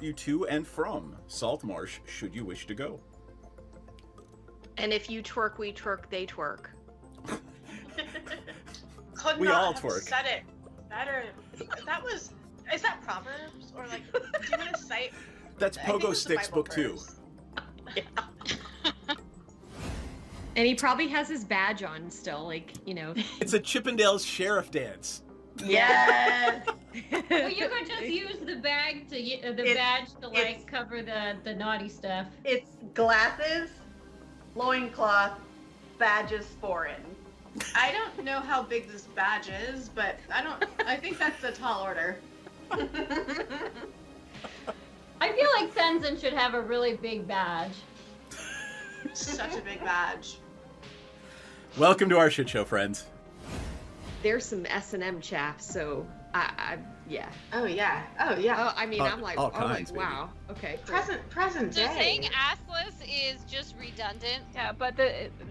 transport you to and from Saltmarsh should you wish to go. And if you twerk, we twerk, they twerk. Could We not all have twerk. said it better. Is that Proverbs? Or like, do you want to cite? That's I think Pogo it's the Sticks Bible book 2. verse. And he probably has his badge on still, like, you know. It's a Chippendales sheriff dance. Yes. Well, you could just use the bag to badge to like cover the naughty stuff. It's glasses, loincloth, badges foreign. I don't know how big this badge is, but I think that's a tall order. I feel like Tenzin should have a really big badge. Such a big badge. Welcome to our shit show, friends. There's some S&M chaff, so yeah. Oh yeah. Oh yeah. Oh, I mean, I'm like, all kinds, wow. Okay. Cool. Present So day. saying assless is just redundant. Yeah, but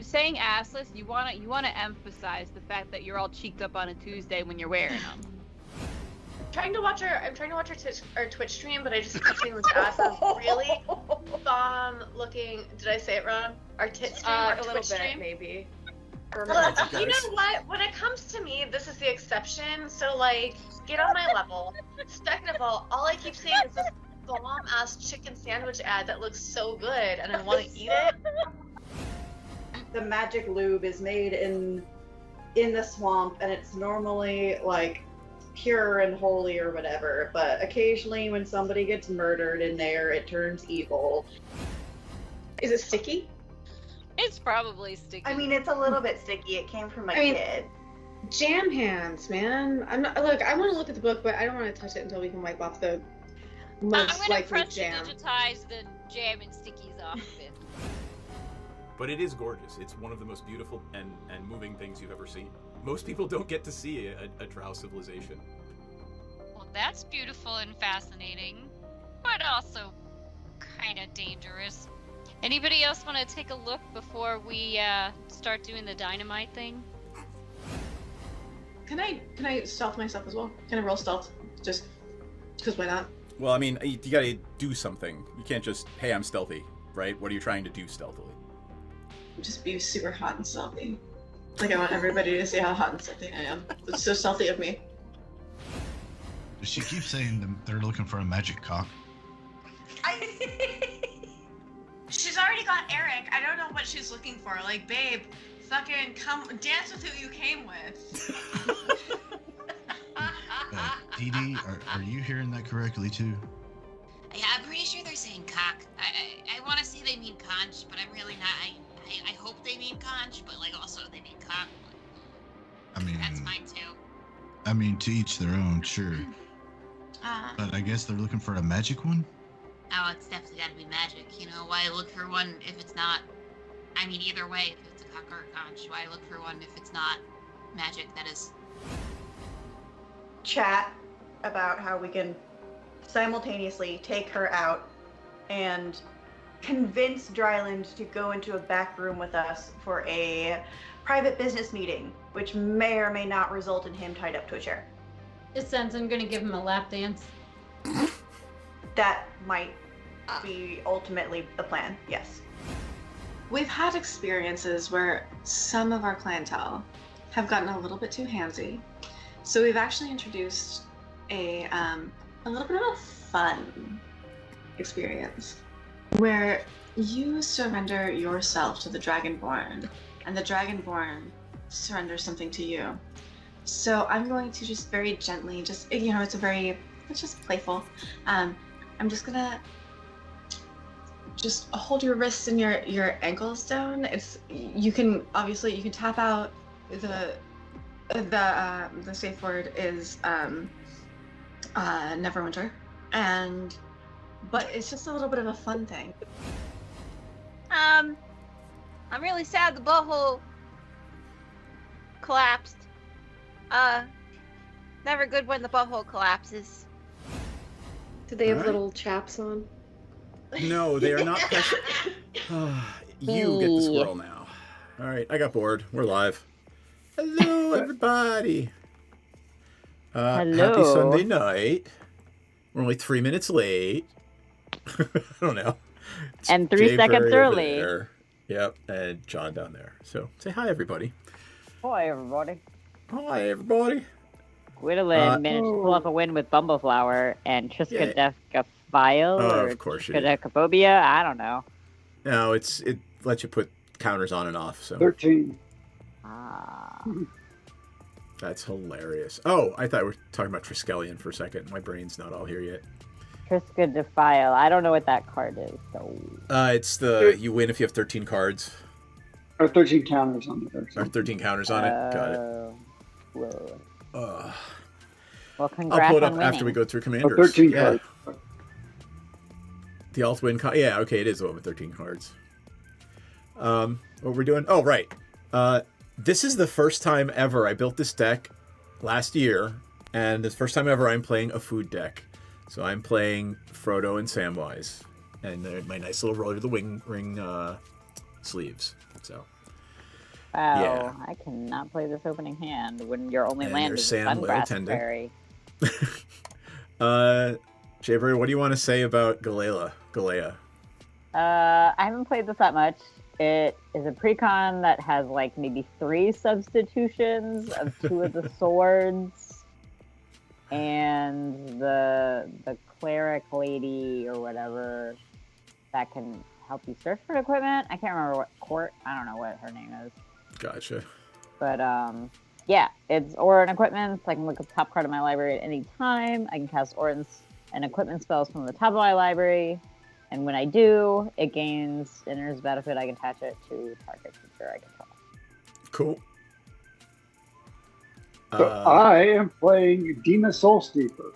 saying assless, you wanna emphasize the fact that you're all cheeked up on a Tuesday when you're wearing them. I'm trying to watch our Twitch stream, but I just keep seeing this ass of really bomb looking. Did I say it wrong? Our tit stream, our A little Twitch bit, stream. maybe. Well, you know what? When it comes to me, this is the exception. So like, get on my level. Second of all I keep seeing is this bomb ass chicken sandwich ad that looks so good, and I want to eat it. The magic lube is made in the swamp, and it's normally like pure and holy or whatever, but occasionally when somebody gets murdered in there, it turns evil. Is it sticky? It's probably sticky. I mean, it's a little bit sticky. It came from a kid. Jam hands, man. I'm not. Look, I want to look at the book, but I don't want to touch it until we can wipe off the I'm most gonna likely press to jam. digitize the jam and stickies off of it. But it is gorgeous. It's one of the most beautiful and moving things you've ever seen. Most people don't get to see a drow civilization. Well, that's beautiful and fascinating, but also kind of dangerous. Anybody else want to take a look before we start doing the dynamite thing? Can I stealth myself as well? Can I roll stealth? Just because why not? Well, I mean, you gotta do something. You can't just, hey, I'm stealthy, right? What are you trying to do stealthily? Just be super hot and stealthy. Like I want everybody to see how hot and stealthy I am. It's so stealthy of me. She keeps saying they're looking for a magic cock. She's already got Eric. I don't know what she's looking for. Like, babe, fucking come dance with who you came with. Dee Dee, are you hearing that correctly too? Yeah, I'm pretty sure they're saying cock. I want to say they mean conch, but I'm really not. I hope they mean conch, but like also they mean cock. I mean, That's fine too. I mean, to each their own, sure. But I guess they're looking for a magic one? Oh, it's definitely gotta be magic. You know, why look for one if it's not... I mean, either way, if it's a cock or a conch, why look for one if it's not magic, that is... Chat about how we can simultaneously take her out and convince Dryland to go into a back room with us for a private business meeting, which may or may not result in him tied up to a chair. Is Tenzin gonna give him a lap dance? That might be ultimately the plan, yes. We've had experiences where some of our clientele have gotten a little bit too handsy. So we've actually introduced a little bit of a fun experience where you surrender yourself to the Dragonborn and the Dragonborn surrenders something to you. So I'm going to just very gently, it's just playful. I'm just gonna just hold your wrists and your ankles down. You can tap out the safe word is Neverwinter, but it's just a little bit of a fun thing. I'm really sad the butthole collapsed. Never good when the butthole collapses. Do they have Alright. little chaps on? No, they are not precious. You get the squirrel now. All right, I got bored. We're live. Hello, everybody. Happy Hello. Sunday night. We're only 3 minutes late. I don't know. It's And 3 Jay seconds Berry over early. there. Yep, and John down there. So say hi, everybody. Hi, everybody. Hi, everybody. Gwendolyn managed to pull off a win with Bumbleflower and Triskaidekaphile or of course you did. Triskaidekaphobia. I don't know. No, it lets you put counters on and off. So 13. Ah. That's hilarious. Oh, I thought we were talking about Triskelion for a second. My brain's not all here yet. Triskaidekaphile. I don't know what that card is. So. It's you win if you have 13 cards. Or 13 counters on it. Or 13 counters on it. Got it. Whoa. Well, congrats I'll pull it on up winning. after we go through commanders. 13 cards. The alt win. Yeah, okay, it is the one with 13 cards. What we're doing? Oh, right. This is the first time ever I built this deck last year, and it's the first time ever I'm playing a food deck. So I'm playing Frodo and Samwise, and they're my nice little Roller to the Ring sleeves. So. Wow, Yeah. I cannot play this opening hand when your only And land there's is Sam Sungrass Littletendon. Fairy. Jaybird, what do you want to say about Galea? I haven't played this that much. It is a precon that has like maybe 3 substitutions of 2 of the swords, and the cleric lady or whatever that can help you search for equipment. I can't remember what court. I don't know what her name is. Gotcha. But yeah, it's Aura and equipment. So I can look at the top card of my library at any time. I can cast Aura and equipment spells from the top of my library. And when I do, it gains enters the battlefield. I can attach it to target creature I control. Cool. So I am playing Dina Soul Steeper.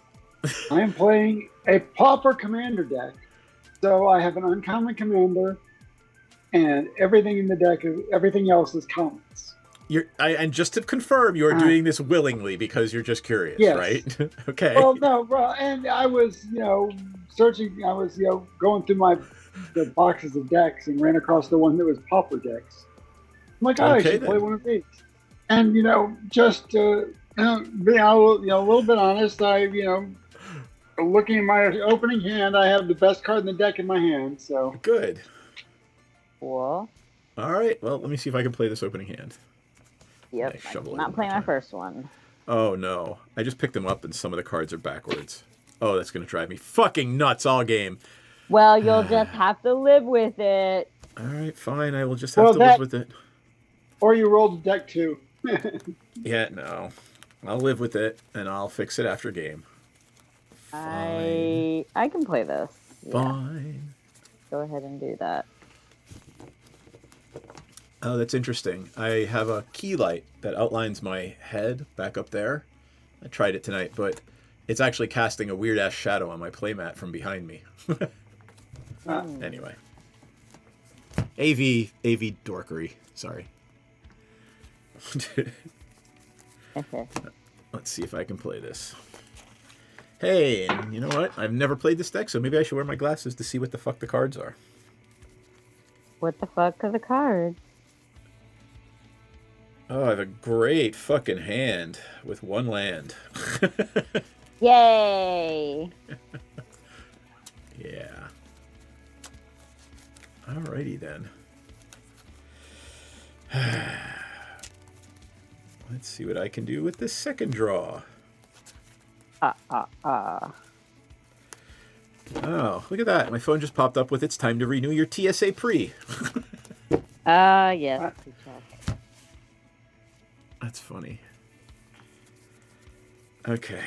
I am playing a pauper commander deck. So I have an uncommon commander, and everything in the deck, everything else is commons. And just to confirm, you are doing this willingly because you're just curious, Yes. right? Okay. Well, no, and I was, searching. I was, going through the boxes of decks and ran across the one that was pauper decks. I'm like, I should play one of these. And just being a little bit honest, looking at my opening hand, I have the best card in the deck in my hand. So good. Cool. All right. Well, let me see if I can play this opening hand. Yep. I shovel it Not one playing more my first one. Oh no! I just picked them up and some of the cards are backwards. Oh, that's gonna drive me fucking nuts all game. Well, you'll just have to live with it. All right, fine. I will just have to live with it. Or you rolled a deck too. Yeah, no. I'll live with it and I'll fix it after game. I can play this. Yeah. Fine. Go ahead and do that. Oh, that's interesting. I have a key light that outlines my head back up there. I tried it tonight, but it's actually casting a weird ass shadow on my playmat from behind me. Anyway. AV dorkery. Sorry. Let's see if I can play this. Hey, and you know what? I've never played this deck, so maybe I should wear my glasses to see what the fuck the cards are. What the fuck are the cards? Oh, I have a great fucking hand with 1 land. Yay! Yeah. Alrighty then. Let's see what I can do with this second draw. Oh, look at that. My phone just popped up with it's time to renew your TSA pre. Yes. That's funny. Okay.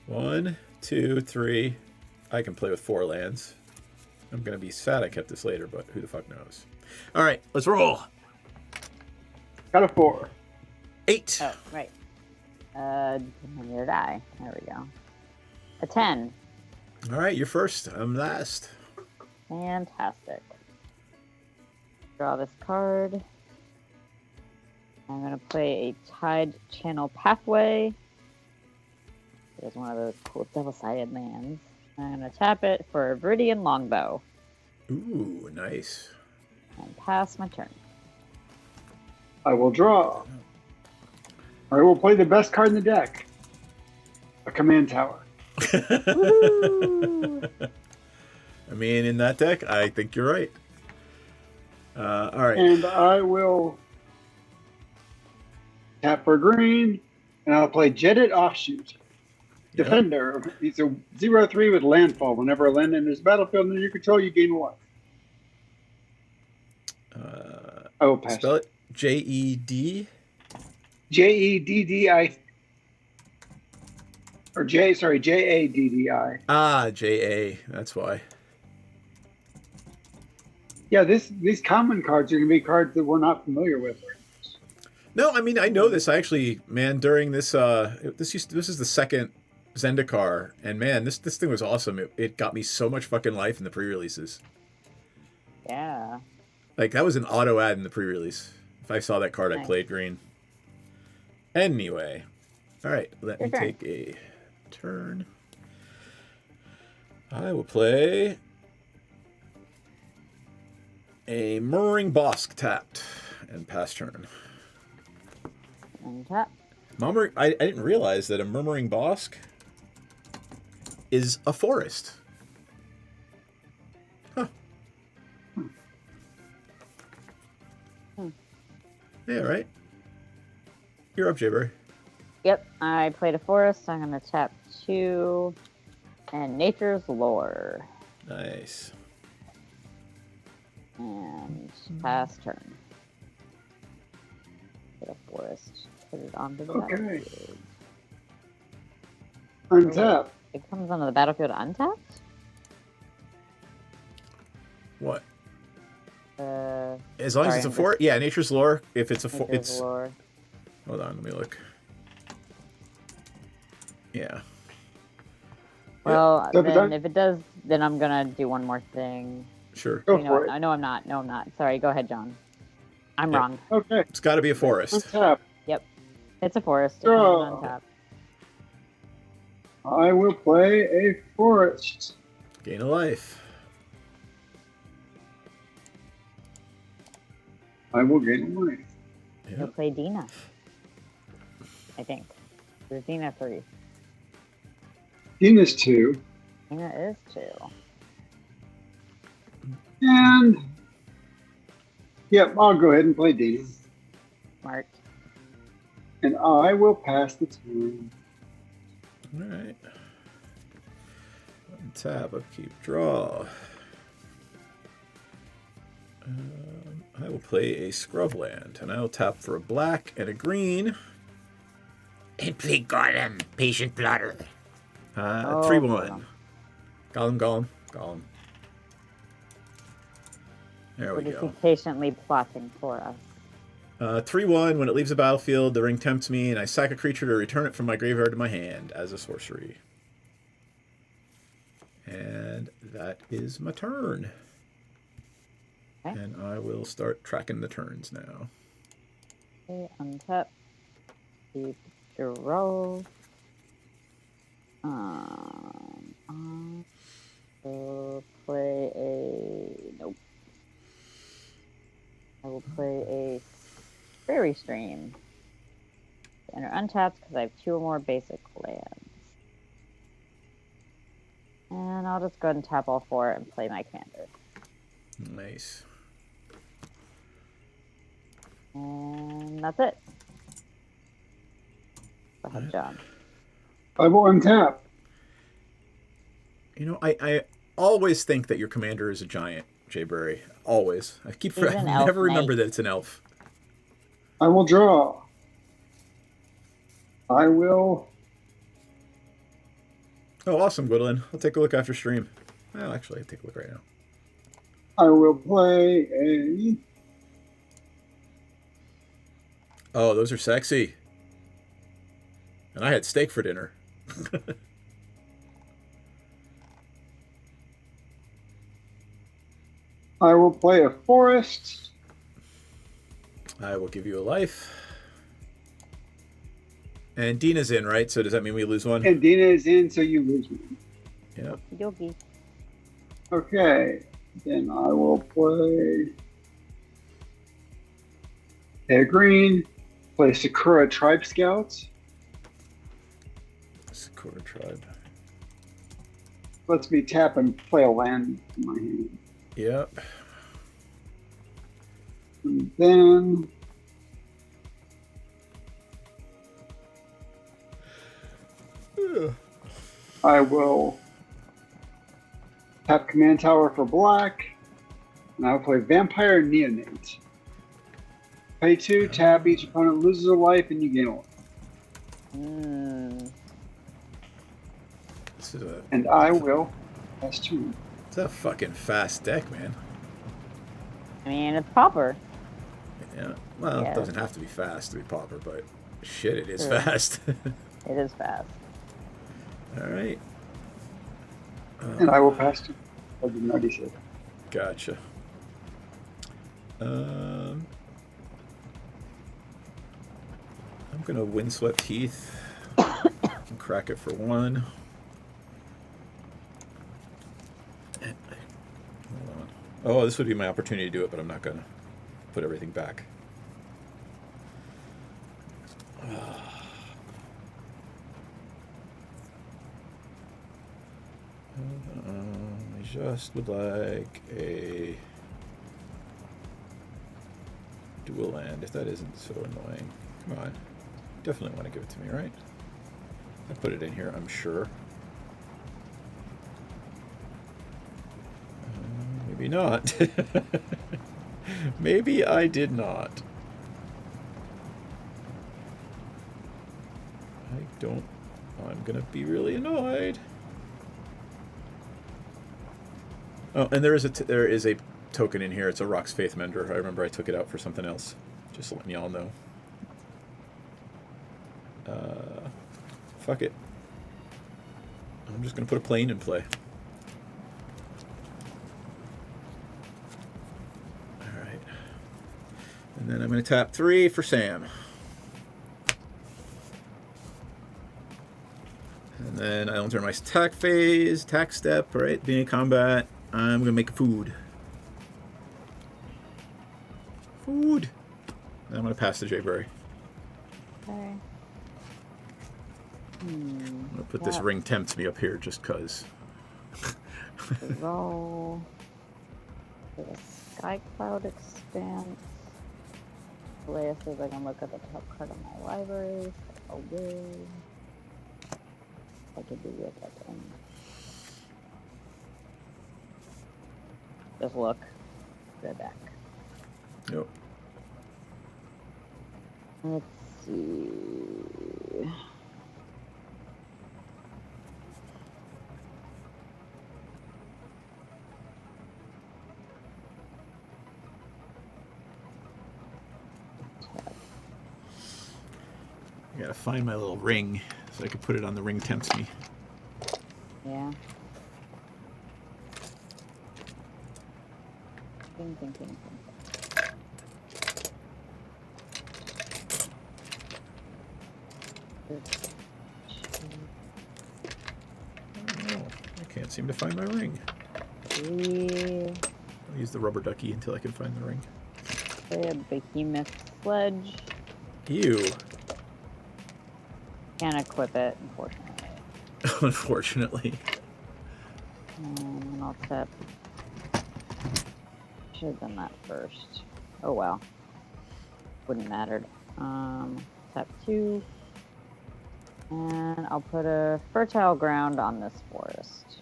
1, 2, 3. I can play with 4 lands. I'm going to be sad I kept this later, but who the fuck knows. All right, let's roll. Got a 4. 8. Oh, right. Your die. There we go. A 10. All right, you're first. I'm last. Fantastic. Draw this card. I'm going to play a Tide Channel Pathway. It's one of those cool double-sided lands. I'm going to tap it for a Viridian Longbow. Ooh, nice. And pass my turn. I will draw. I will play the best card in the deck. A command tower. I mean, in that deck, I think you're right. All right. And I will tap for green, and I'll play Jetted Offshoot. Yep. Defender. He's a 0/3 with landfall. Whenever a land enters the battlefield under your control, you gain 1. I will pass. Spell it J-E-D? Jeddi. Or Jaddi. Ah, J-A. That's why. Yeah, these common cards are going to be cards that we're not familiar with. No, I mean, I know this. I actually, man, during this, this is the second Zendikar, and man, this thing was awesome. It got me so much fucking life in the pre-releases. Yeah. Like, that was an auto ad in the pre-release. If I saw that card, I played green. Anyway. All right, let me take a turn. I will play a Murmuring Bosk tapped and pass turn. Untap. I didn't realize that a Murmuring Bosk is a forest. Huh. Yeah, right? You're up, Jayberry. Yep, I played a forest. I'm going to tap 2 and Nature's Lore. Nice. And pass turn. Get a forest. Put it onto the battlefield. Untap. It comes onto the battlefield untapped? What? As long as it's a forest? Yeah, Nature's Lore. If it's a forest, it's... Lore. Hold on, let me look. Yeah. Well, then if it does, then I'm going to do one more thing. Sure. Go for it. No, I'm not. No, I'm not. Sorry, go ahead, John. I'm wrong. Okay. It's got to be a forest. Untap. Yep. It's a forest. Draw. I will play a forest. Gain a life. I will gain a life. You'll play Dina. I think. There's Dina 3. Dina's 2. Dina is 2. And yep, I'll go ahead and play Dina. Smart. And I will pass the turn. All right. Untap, upkeep, draw. I will play a Scrubland, and I will tap for a black and a green. And play Golem, Patient Plotter. 3/1. Golem. There we go. Patiently plotting for us. 3/1. When it leaves the battlefield, the ring tempts me, and I sack a creature to return it from my graveyard to my hand as a sorcery. And that is my turn. Okay. And I will start tracking the turns now. Okay, untap. Keep your roll. I'll play a... Nope. I will play a Prairie Stream. Enter untapped because I have 2 or more basic lands. And I'll just go ahead and tap all 4 and play my commander. Nice. And that's it. Go ahead, John. I will untap. You know, I always think that your commander is a giant, Jayberry. Always. I never remember that it's an elf. I will draw. I will. Oh, awesome, Gwendolyn. I'll take a look after stream. Well, actually, I'll take a look right now. I will play a. Oh, those are sexy. And I had steak for dinner. I will play a forest. I will give you a life. And Dina's in, right? So does that mean we lose one? And Dina is in, so you lose one. Yep. Yogi. Okay. Then I will play a green. Play Sakura Tribe Scouts. Sakura Tribe. lets me tap and play a land in my hand. Yep. And then I will tap Command Tower for black, and I'll play Vampire Neonate. Pay 2, tap, each opponent loses a life, and you gain a life. This is a... And I will pass turn. It's a fucking fast deck, man. I mean, it's Pauper. Yeah. Well, Yeah. it doesn't have to be fast to be Pauper, but shit, it is True. fast. It is fast. All right. And I will pass turn. I didn't already say that. Gotcha. I'm gonna Windswept Heath and crack it for 1. Hold on. Oh, this would be my opportunity to do it, but I'm not gonna put everything back. I just would like a dual land, if that isn't so annoying. Come on. Definitely want to give it to me, right? I put it in here, I'm sure. Maybe not. Maybe I did not. I don't... I'm gonna be really annoyed. Oh, and there is a token in here. It's a Rock's Faith Mender. I remember I took it out for something else. Just letting y'all know. Fuck it. I'm just gonna put a plane in play. Alright. And then I'm gonna tap 3 for Sam. And then I enter my attack phase, attack step, right? Beginning of combat. I'm gonna make food. Food. And I'm gonna pass the Jayberry. Okay. I'm gonna put this ring tempts me up here just cause. Roll. For the Sky Cloud Expanse. Leia says I can look at the top card of my library. I will. I could do it at the end. Just look. Go back. Yep. Let's see. I gotta find my little ring so I can put it on the ring tempts me. Yeah. Think. Oh, I can't seem to find my ring. I'll use the rubber ducky until I can find the ring. Play a behemoth sledge. Ew. Can't equip it, unfortunately. Unfortunately. And I'll tap. Should have done that first. Oh well. Wouldn't mattered. Tap 2. And I'll put a fertile ground on this forest.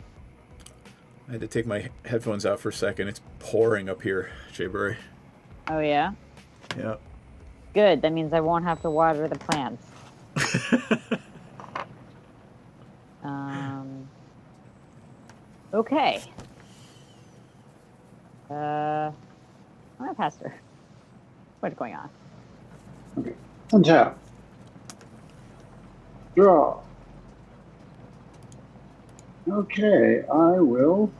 I had to take my headphones out for a second. It's pouring up here, Jayberry. Oh yeah? Yeah. Good. That means I won't have to water the plants. Okay. I'm gonna pass her. What's going on? Okay. Untap. Draw. Okay, I will.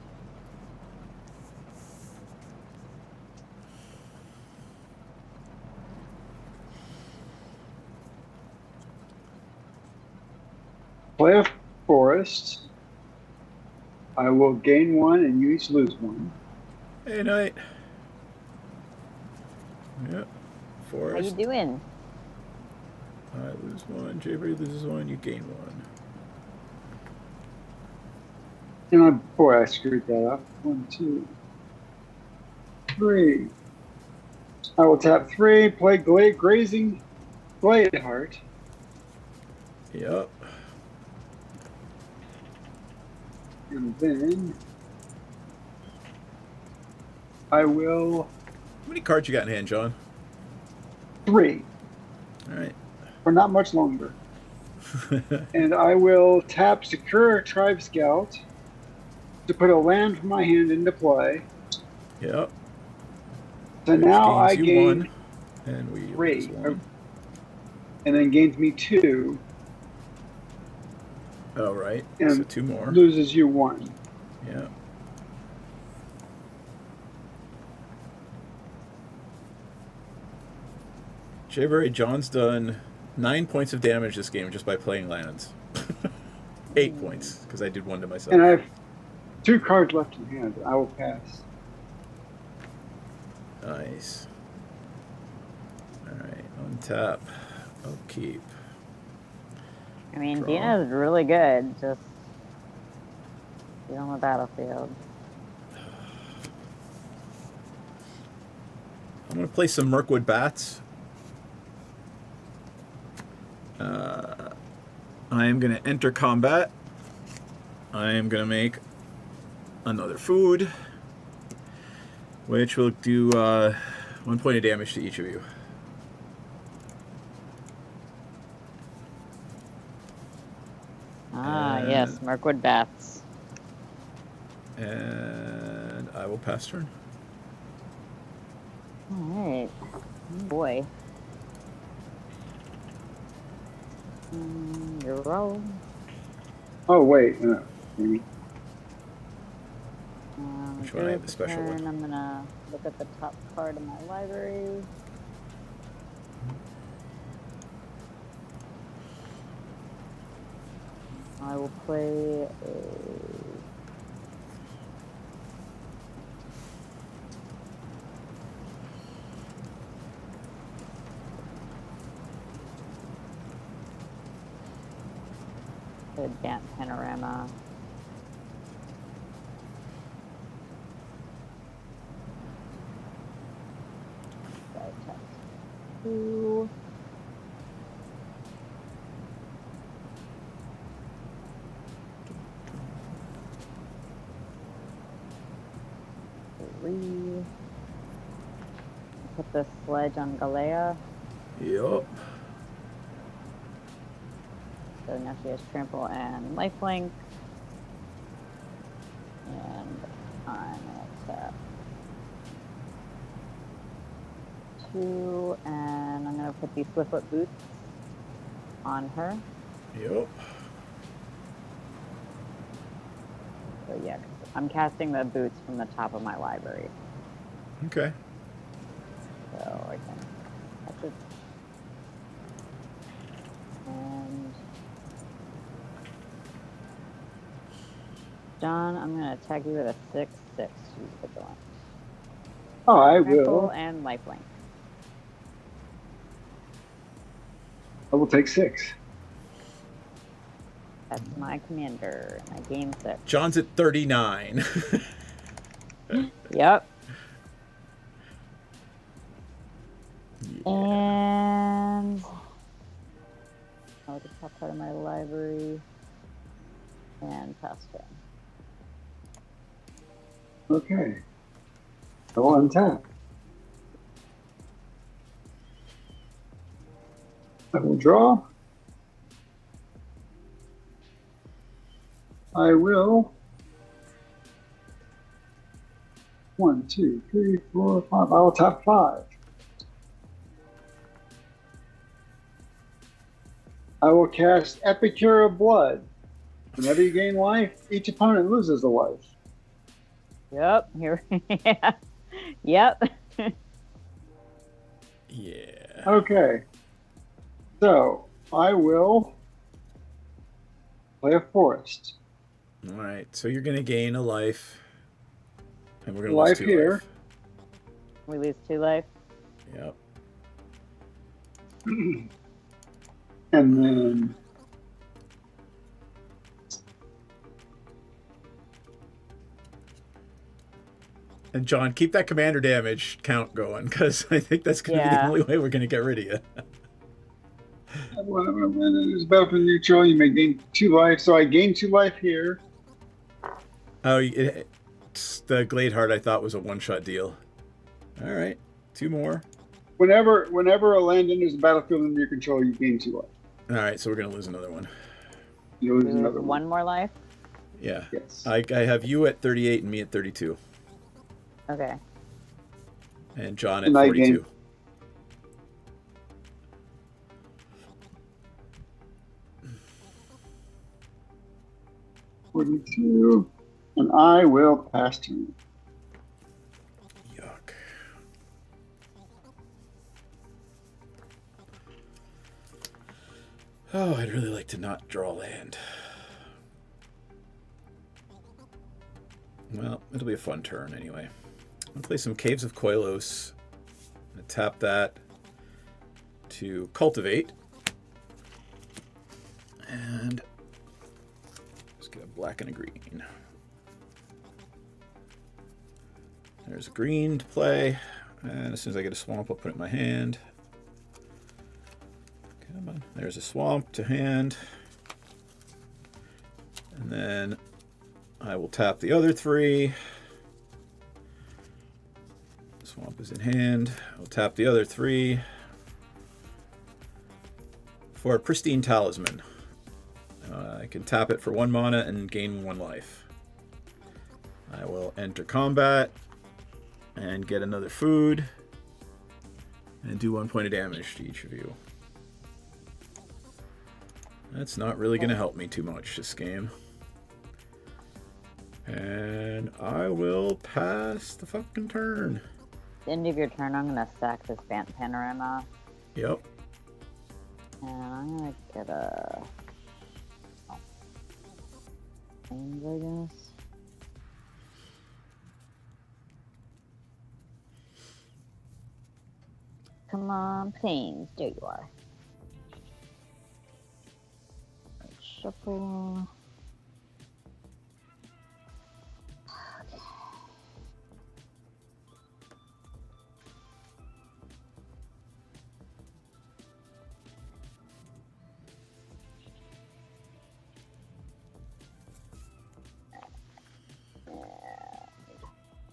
Play a forest. I will gain 1 and you each lose 1. Hey, Knight. Yep. Forest. How you doing? I lose 1. Jayberry loses 1. You gain 1. Boy, I screwed that up. 1, 2, 3. I will tap 3, play Grazing Gladeheart. Yep. And then I will. How many cards you got in hand, John? 3. All right. For not much longer. And I will tap Sakura Tribe Scout to put a land from my hand into play. Yep. So now I you gain 1, and we 3. lose 1. And then gains me 2. Oh, right. And so 2 more. Loses you 1. Yeah. Jayberry, John's done 9 points of damage this game just by playing lands. 8 points, because I did 1 to myself. And I have 2 cards left in hand. I will pass. Nice. Alright, untap. Upkeep. I mean, Draw. Dina's really good. Just be on the battlefield. I'm going to play some Mirkwood Bats. I am going to enter combat. I am going to make another food, which will do 1 point of damage to each of you. Yes, Mirkwood Bats. And I will pass turn. Alright. Oh boy. You're roll. Oh, wait. Maybe. Which one? I have the special one. I'm gonna look at the top card of my library. I will play a Dant Panorama. Two. Three. Put the sledge on Galea. Yup. So now she has trample and lifelink. And I'm gonna tap 2, and I'm gonna put these Swiftfoot boots on her. Yup. So yeah, 'cause I'm casting the boots from the top of my library. Okay. So I can touch it. And John, I'm gonna attack you with a 6/6. Use vigilant. Oh, I Trample will. and lifelink. I will take 6. That's my commander, and I gain 6. John's at 39. Yep. And I'll look at the top part of my library and pass turn. Okay. I will untap. I will draw. I will. 1, 2, 3, 4, 5. I will tap 5. I will cast Epicure of Blood. Whenever you gain life, each opponent loses a life. Yep. Here. Yeah. Yep. Yeah. Okay. So I will play a forest. All right. So you're gonna gain a life, and we're gonna Life lose 2 here. life. We lose 2 life. Yep. And then And John, keep that commander damage count going, because I think that's going to be the only way we're going to get rid of you. When it's battlefield neutral, you may gain 2 life. So I gain 2 life here. Oh, the Gladeheart I thought was a one-shot deal. All right, 2 more. Whenever a land enters the battlefield under your control, you gain 2 life. All right, so we're going to lose another one. You lose another one more life? Yeah. Yes. I have you at 38 and me at 32. Okay. And John at 42. 42, and I will pass turn. Yuck. Oh, I'd really like to not draw land. Well, it'll be a fun turn anyway. I'm going to play some Caves of Koilos. I'm going to tap that to cultivate. And let's get a black and a green. There's a green to play. And as soon as I get a swamp, I'll put it in my hand. Come on. There's a swamp to hand. And then I will tap the other 3. Swamp is in hand. I'll tap the other 3 for a Pristine Talisman. I can tap it for 1 mana and gain 1 life. I will enter combat and get another food and do 1 point of damage to each of you. That's not really going to help me too much this game. And I will pass the fucking turn. At the end of your turn, I'm going to sack this panorama. Yep. And I'm going to get a... Plains, I guess. Come on, Plains. There you are. Shuffle.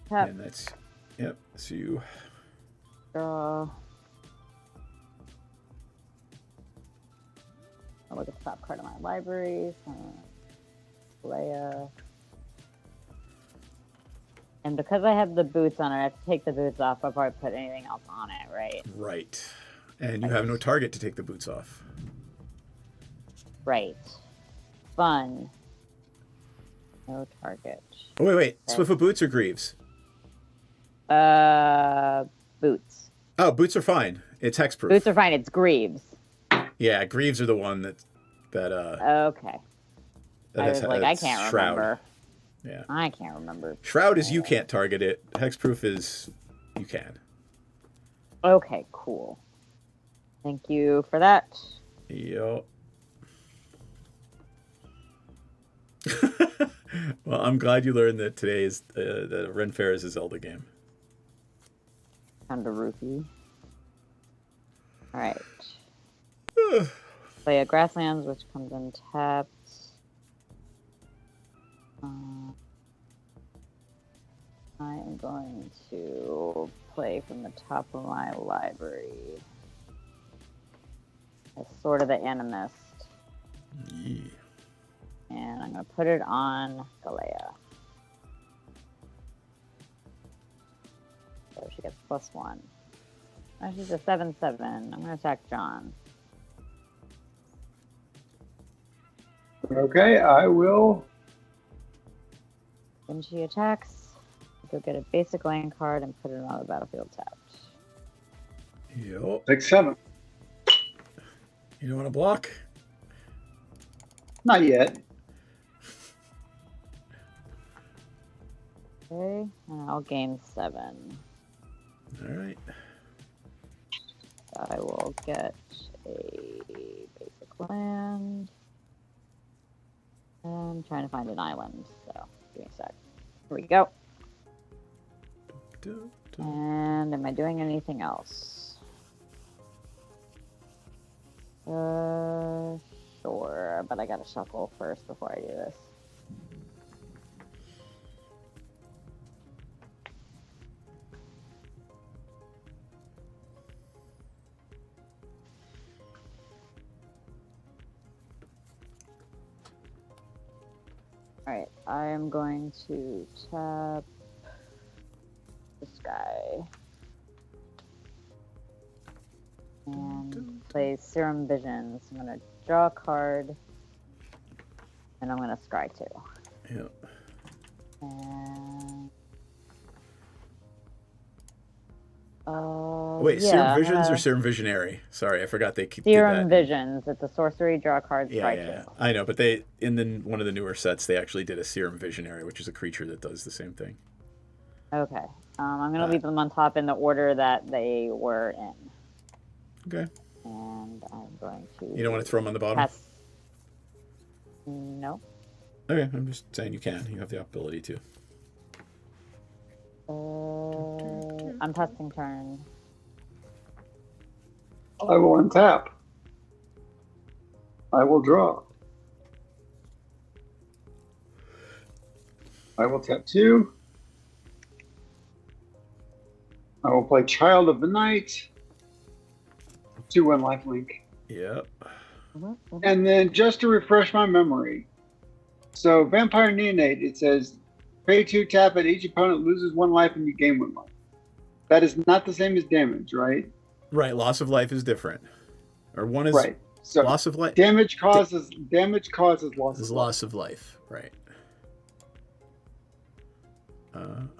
And that's, yep, so you draw. I'll look at the top card of my library. Leia. And because I have the boots on it, I have to take the boots off before I put anything else on it, right? Right. And you have no target to take the boots off. Right. Fun. No target. Oh, wait. Okay. Swiftfoot boots or Greaves? Boots. Oh, boots are fine. It's hexproof. Boots are fine. It's Greaves. Yeah, Greaves are the one that okay. That I was like, I can't Shroud. remember. Yeah. I can't remember. Shroud is you can't target it. Hexproof is you can. Okay, cool. Thank you for that. Yep. Well, I'm glad you learned that today is that Ren Fair is a Zelda game. Found a rupee. All right. Play a Grasslands, which comes in tapped. I am going to play from the top of my library. A Sword of the Animist. Yeah. And I'm going to put it on Galea. So she gets +1. Oh, she's a 7/7. I'm going to attack John. Okay, I will. When she attacks, go get a basic land card and put it on the battlefield tapped. Yep. Take 7. You don't want to block? Not yet. Okay, and I'll gain 7. All right. I will get a basic land. I'm trying to find an island, so give me a sec. Here we go. And am I doing anything else? Sure, but I gotta shuffle first before I do this. Alright, I am going to tap this guy. And play Serum Visions. I'm gonna draw a card. And I'm gonna scry 2. Yep. And... Wait, Serum Visions or Serum Visionary? Sorry, I forgot they keep Serum Visions. It's a sorcery, draw a card, scry 2. I know, but they one of the newer sets they actually did a Serum Visionary, which is a creature that does the same thing. Okay. I'm gonna leave them on top in the order that they were in. Okay. And I'm going to... You don't want to throw them on the bottom? No. Okay, I'm just saying you can. You have the ability to. I'm testing turn. I will untap. I will draw. I will tap 2. I will play Child of the Night. 2/1 lifelink. Yep. And then just to refresh my memory, so Vampire Neonate, it says pay 2, tap it, each opponent loses 1 life and you gain 1 life. That is not the same as damage, right? Right, loss of life is different. Or one is right. So loss of life. Damage causes loss. Is loss of life, right? I'm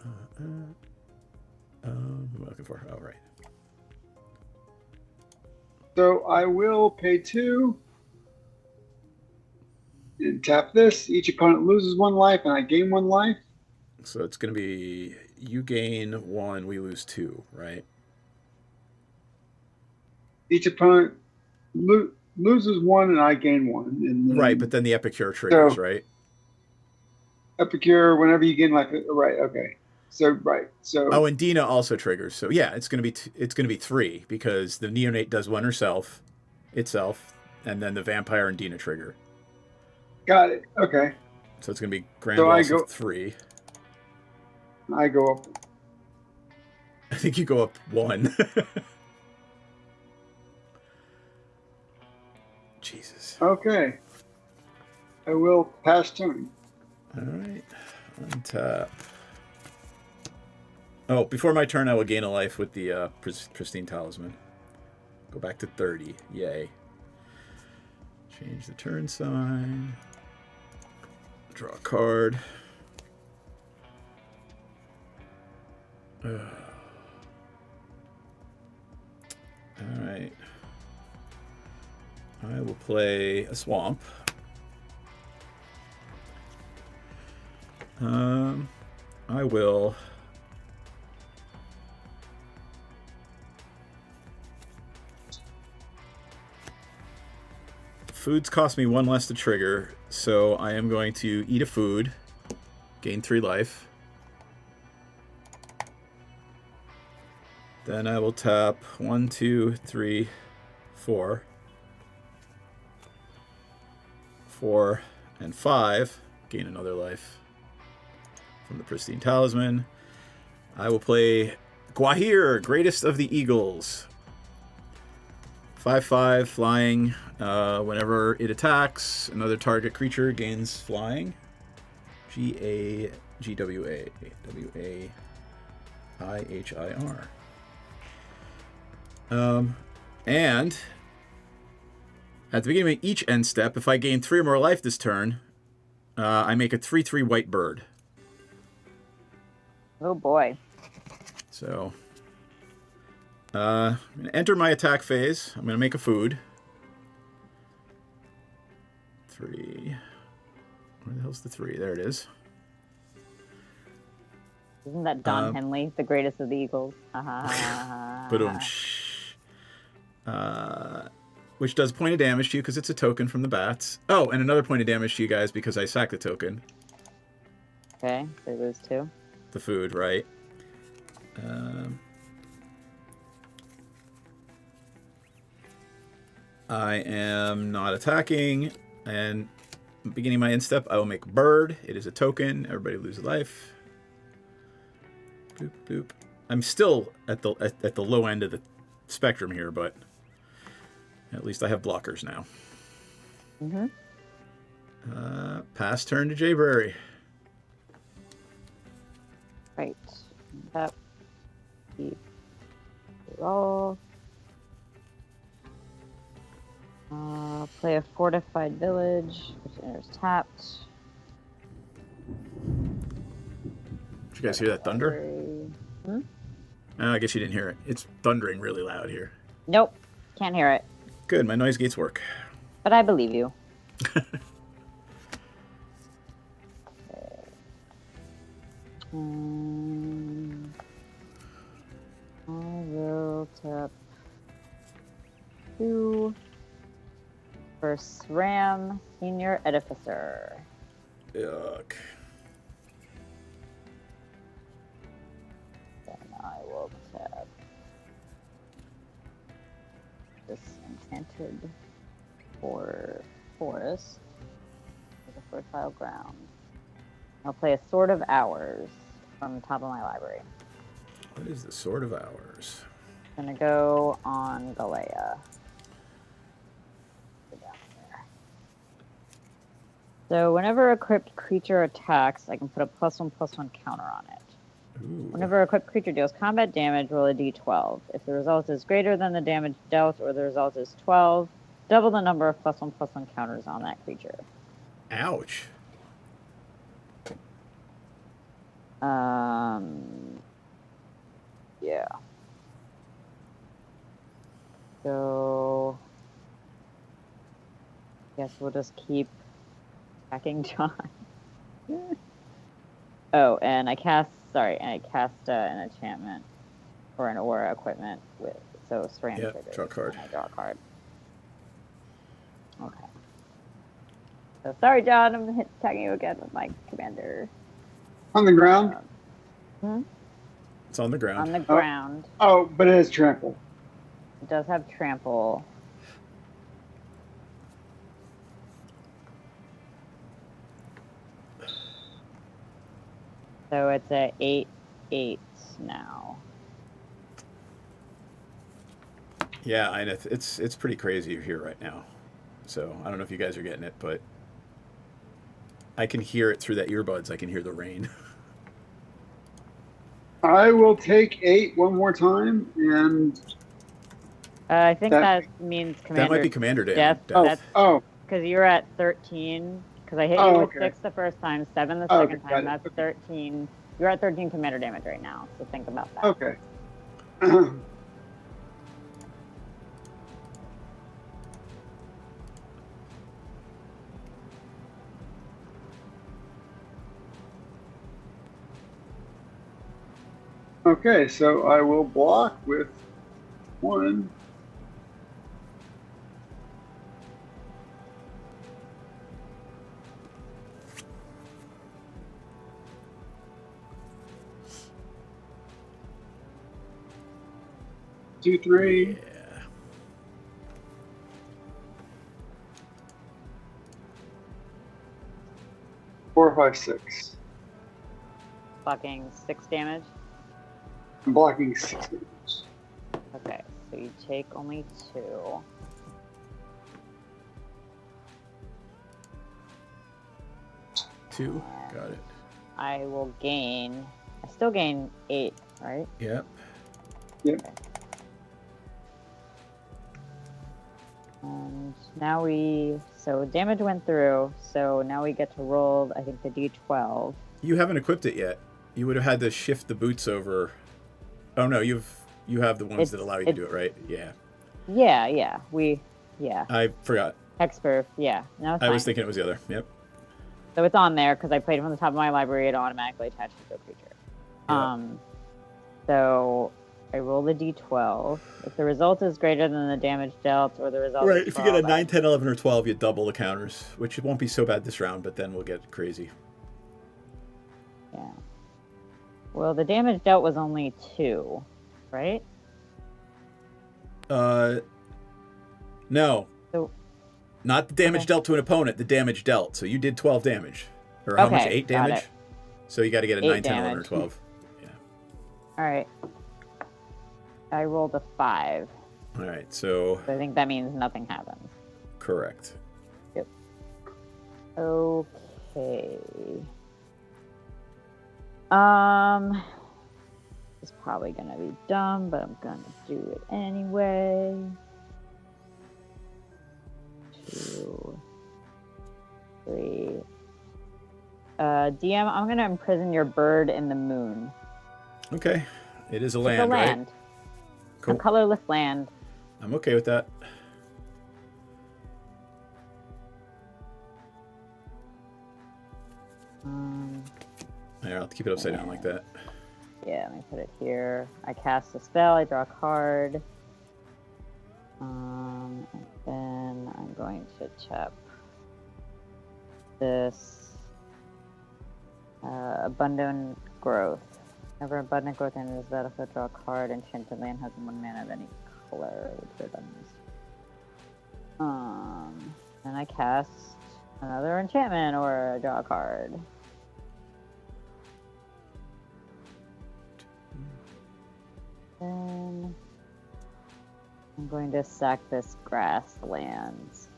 looking for. Oh, right. So I will pay 2 and tap this. Each opponent loses 1 life and I gain 1 life. So it's going to be you gain 1, we lose 2, right? Each opponent loses 1 and I gain 1. And then, right, but then the Epicure triggers, right? Epicure, whenever you gain life, right? Okay. So right. So oh, and Dina also triggers. So yeah, it's gonna be 3 because the Neonate does 1 itself, and then the Vampire and Dina trigger. Got it. Okay. So it's gonna be grand loss of 3. I go up. I think you go up 1. Jesus. Okay. I will pass turn. All right. Untap. Oh, before my turn, I will gain a life with the Pristine Talisman. Go back to 30. Yay. Change the turn sign. Draw a card. All right. I will play a swamp. I will... Foods cost me 1 less to trigger, so I am going to eat a food, gain 3 life. Then I will tap 1, 2, 3, 4. 4 and 5, gain another life from the Pristine Talisman. I will play Gwahir, Greatest of the Eagles. 5/5 flying. Whenever it attacks, another target creature gains flying. Gwahir. And at the beginning of each end step, if I gain 3 or more life this turn, I make a 3/3 white bird. Oh boy. So, I'm going to enter my attack phase. I'm going to make a food. 3. Where the hell's the 3? There it is. Isn't that Don Henley, the greatest of the Eagles? Which does point of damage to you because it's a token from the bats. Oh, and another point of damage to you guys because I sacked the token. Okay, so those 2. The food, right? I am not attacking, and beginning my end step, I will make bird. It is a token. Everybody loses life. Boop, boop. I'm still at the low end of the spectrum here, but at least I have blockers now. Mm-hmm. Pass turn to Jayberry. Right. That. Roll. Play a fortified village, which enters tapped. Did you guys hear that thunder? Hmm? I guess you didn't hear it. It's thundering really loud here. Nope. Can't hear it. Good, my noise gates work. But I believe you. I will tap 2 for SRAM, Senior Edificer. Yuck. Then I will tap this enchanted forest with a fertile ground. I'll play a Sword of Hours from the top of my library. What is the Sword of Hours? I'm gonna go on Galea. Go down there. So whenever a equipped creature attacks, I can put a +1/+1 counter on it. Ooh. Whenever a equipped creature deals combat damage, roll a d12. If the result is greater than the damage dealt or the result is 12, double the number of +1/+1 counters on that creature. Ouch. Yeah. So, guess we'll just keep attacking John. Oh, and I cast an enchantment or an aura equipment with SRAM. Yeah, draw a card. I draw a card. Okay. So sorry, John, I'm attacking you again with my commander. On the ground? It's on the ground. On the ground. Oh, but it is trample. It does have trample. So it's a 8/8 now. Yeah, and it's pretty crazy here right now. So I don't know if you guys are getting it, but I can hear it through that earbuds. I can hear the rain. I will take 8 one more time, and I think that means commander. That might be commander damage. Death. Death. Oh. Because you're at 13. Because I hit you with 6 the first time, 7 the second time. That's 13. You're at 13 commander damage right now. So think about that. Okay. Okay, so I will block with 1. Two, 3. Yeah. 4, 5, 6. Blocking 6 damage. I'm blocking 6 damage. Okay, so you take only 2. Two. Got it. I will gain. I still gain 8, right? Yep. Yep. And now so damage went through, so now we get to roll, I think, the d12. You haven't equipped it yet. You would have had to shift the boots over. Oh no, you have the ones that allow you to do it, right? Yeah. Yeah. I forgot. Hexproof, yeah. No, it's I fine. was thinking it was the other. Yep. So it's on there because I played it from the top of my library. It automatically attaches to a creature. Yeah. So I roll the d12. If the result is greater than the damage dealt, or the result Right. is If you get a 12, 9, 10, 11, or 12, you double the counters, which won't be so bad this round, but then we'll get crazy. Yeah. Well, the damage dealt was only 2, right? No. So, not the damage dealt to an opponent, the damage dealt. So you did 12 damage. Or how much? 8 damage? So you got to get a 9, 10, 11, or 12. Yeah. All right. I rolled a 5. All right, so I think that means nothing happens. Correct. Yep. Okay. It's probably gonna be dumb, but I'm gonna do it anyway. 2, 3. DM, I'm gonna imprison your bird in the moon. Okay. It is a It's land, a land. right? Cool. A colorless land. I'm okay with that. Here, I'll keep it upside down like that. Yeah, let me put it here. I cast a spell, I draw a card. And then I'm going to tap this abundant growth. Whenever abundant growth enters the battlefield, draw a card. Enchanted land has 1 mana of any color, which are buttons. And I cast another enchantment or draw a card. Then I'm going to sack this grasslands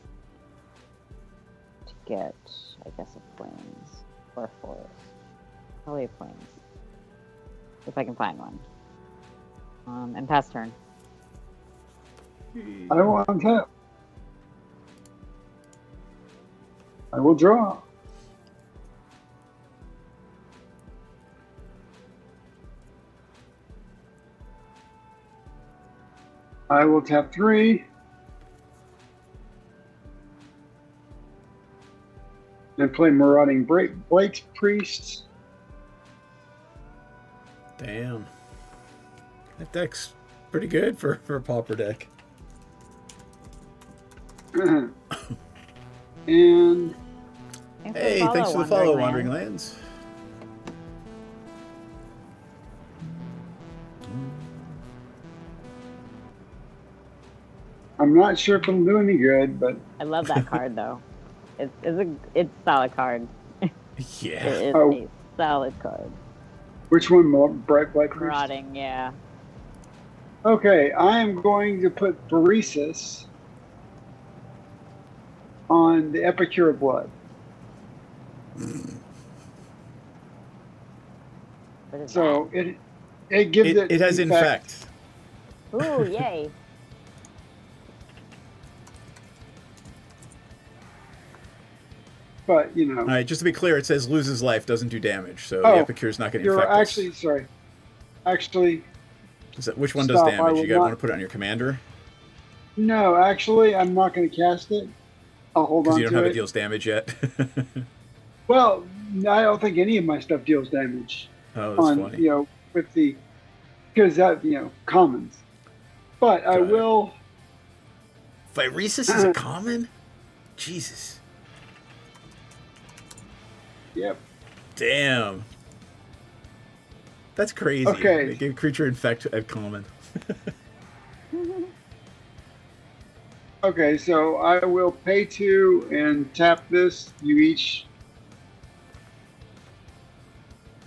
to get, I guess, a plains or a forest. Probably a plains, if I can find one. And pass turn. I will untap. I will draw. I will tap 3. And play Marauding Blake's Priest. Damn. That deck's pretty good for a pauper deck. And hey, thanks for the follow, Wandering Lands. I'm not sure if it'll do any good, but I love that card though. It's a solid card. Yeah. It is Oh. a solid card. Which one? Bright Black Priest? Rotting, yeah. Okay, I am going to put Paresis on the Epicure of Blood. So it gives it. It has infect. Ooh, yay. But you know. All right, just to be clear, it says loses life, doesn't do damage, so Oh, the Epicure's not going to You're infect us. actually sorry. Actually, Which one does Stop, I damage? will You guys want not- to put it on your commander? no. Actually, I'm not going to cast it. I'll hold on Because you don't to have it. it deals damage yet. Well, I don't think any of my stuff deals damage. Oh, that's on funny. with the because that commons. But I Got it. will. Phyresis is a common? Jesus. Yep. Damn. That's crazy. Okay. They gave creature infect at common. Okay, so I will pay 2 and tap this. You each.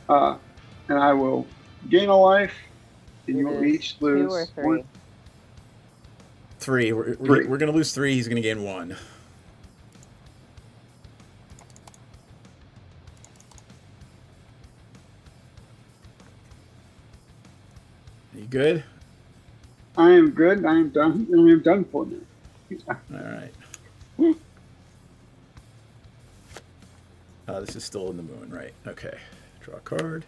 And I will gain a life, and you will each lose 2 or 3? 1. 3. We're going to lose 3. He's going to gain 1. You good? I am good. I am done. I am done for now. All right. This is still in the moon, right? Okay. Draw a card.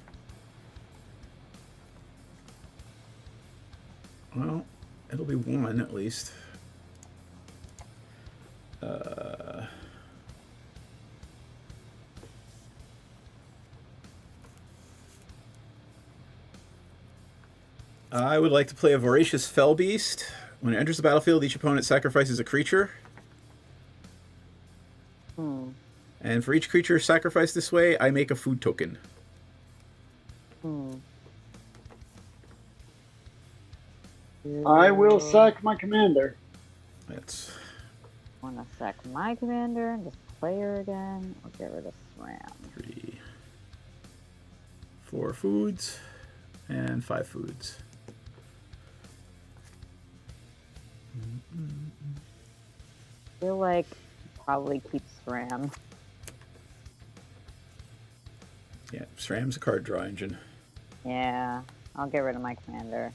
Well, it'll be 1 at least. I would like to play a Voracious Fell Beast. When it enters the battlefield, each opponent sacrifices a creature. And for each creature sacrificed this way, I make a food token. I will sack my commander. That's. Want to sack my commander and just play her again. I'll get rid of SRAM. 3, 4 foods, and 5 foods. I feel like probably keep SRAM. Yeah, SRAM's a card draw engine. Yeah, I'll get rid of my commander.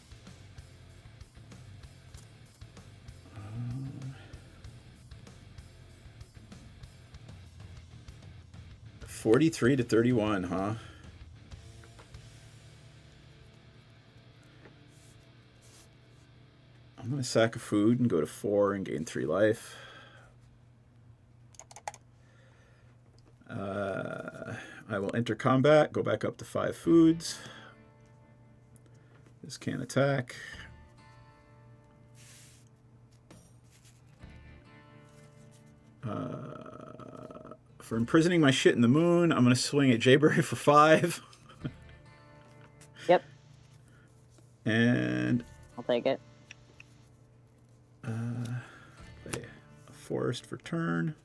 43 to 31, huh? I'm gonna sack a food and go to 4 and gain 3 life. I will enter combat, go back up to 5 foods. This can't attack. For imprisoning my shit in the moon, I'm going to swing at Jayberry for 5. Yep. And I'll take it. Play a forest for turn.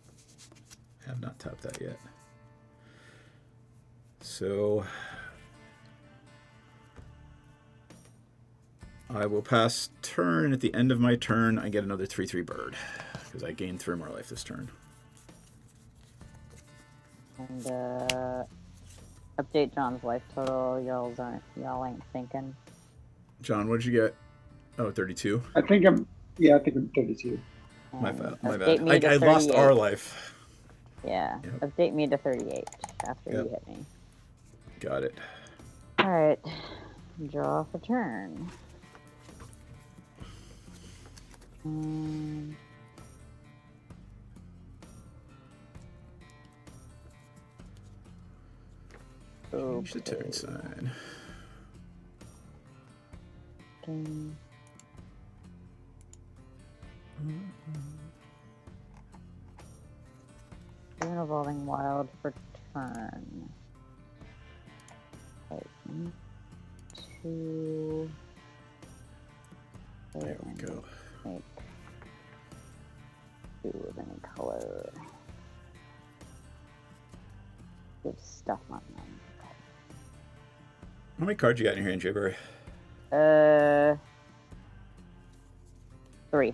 I have not tapped that yet. So I will pass turn. At the end of my turn, I get another 3/3 bird because I gained 3 more life this turn. And update John's life total. Y'all ain't thinking. John, what did you get? Oh, 32. I think I'm 32. My bad. Update me to I lost 38. our life. Yeah. Yep. Update me to 38 after Yep. you hit me. Got it. All right. Draw for turn. Change the turn sign. Okay. An evolving wild for turn. Right. 2. There we go. Make 2 of any color. Give stuff on them. How many cards you got in your hand, Jayberry? 3.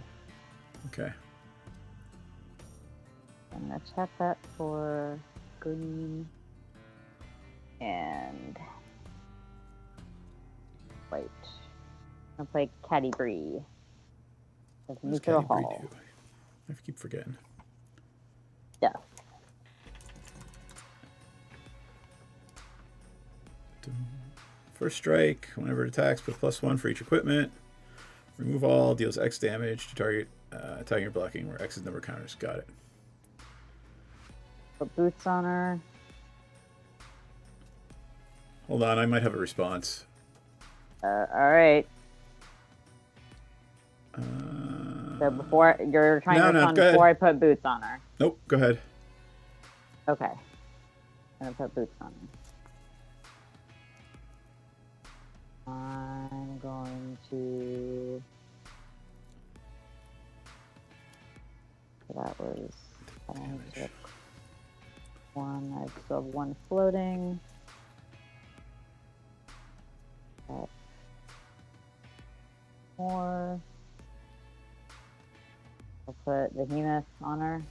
Okay. I'm gonna tap that for green and white. I'm gonna play Caddy Bree. What does Neutral Caddy Bree Hall. do? I keep forgetting. Yeah. First strike, whenever it attacks, put +1 for each equipment. Remove all, deals X damage to target attacking or blocking, where X is number of counters. Got it. Put boots on her. Hold on, I might have a response. Alright. So before you're trying to respond go ahead. before I put boots on her. Nope, go ahead. Okay. I'm gonna put boots on her. I'm going to. That was. I took 1. I still have 1 floating. That. More. I'll put Behemoth on her.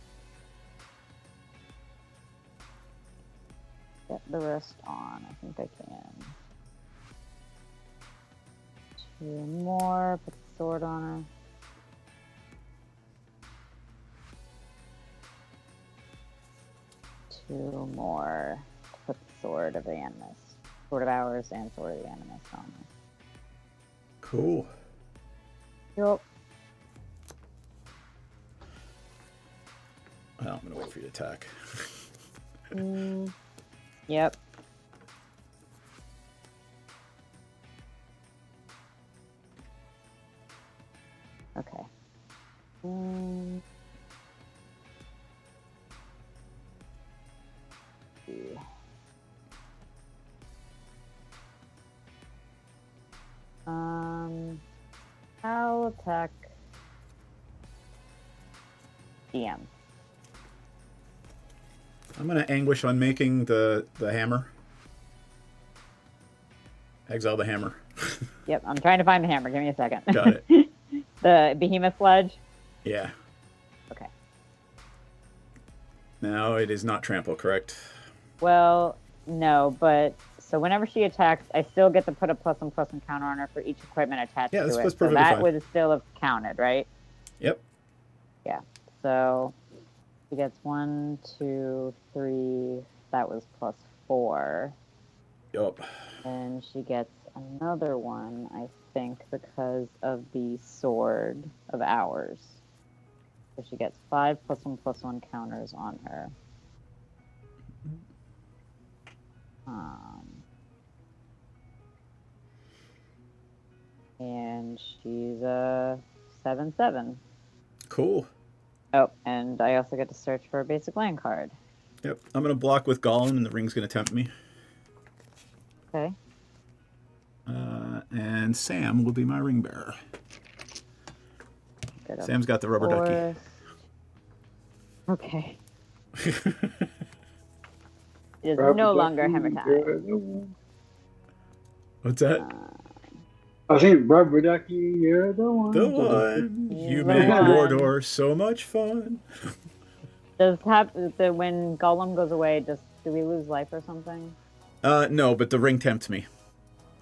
Get the rest on. I think I can. 2 more. Put the sword on her. Two more. Put the sword of the Animus. Sword of Hours and sword of the Animus on her. Cool. Yup. Well, I'm gonna wait for you to attack. Yep. Okay. How will attack DM. I'm gonna anguish on making the hammer. Exile the hammer. Yep, I'm trying to find the hammer. Give me a second. Got it. The behemoth sledge? Yeah. Okay. Now it is not trample, correct? Well, no, but so whenever she attacks, I still get to put a +1/+1 counter on her for each equipment attached Yeah, to that's it. So perfectly that fine. would still have counted, right? Yep. Yeah. So she gets 1, 2, 3. That was +4. Yup. And she gets another one, I think, because of the sword of ours. So she gets 5 +1/+1 counters on her. And she's a 7/7. Cool. Oh, and I also get to search for a basic land card. Yep. I'm gonna block with Gollum, and the ring's gonna tempt me. Okay. And Sam will be my ring bearer. Sam's got the rubber ducky. Okay. It is no longer hammer time. What's that? I think rubber ducky, you're the one. The one. You make Mordor so much fun. Does when Gollum goes away, do we lose life or something? No, but the ring tempts me.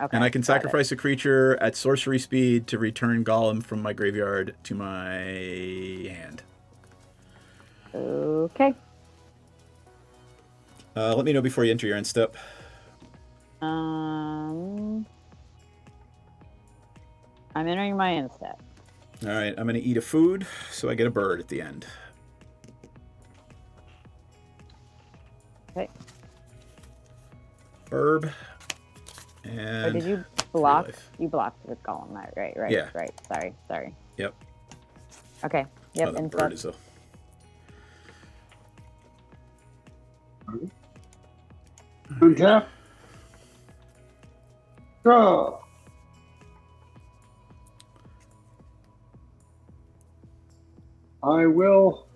Okay, and I can sacrifice a creature at sorcery speed to return Gollum from my graveyard to my hand. Okay. Let me know before you enter your end step. I'm entering my end step. All right, I'm going to eat a food, so I get a bird at the end. Okay. Burb. And or did you block? You blocked with Gollum, right? Yeah. Right. Sorry. Yep. Okay. Yep. Oh, the end bird step. is a... Untap. Draw. I will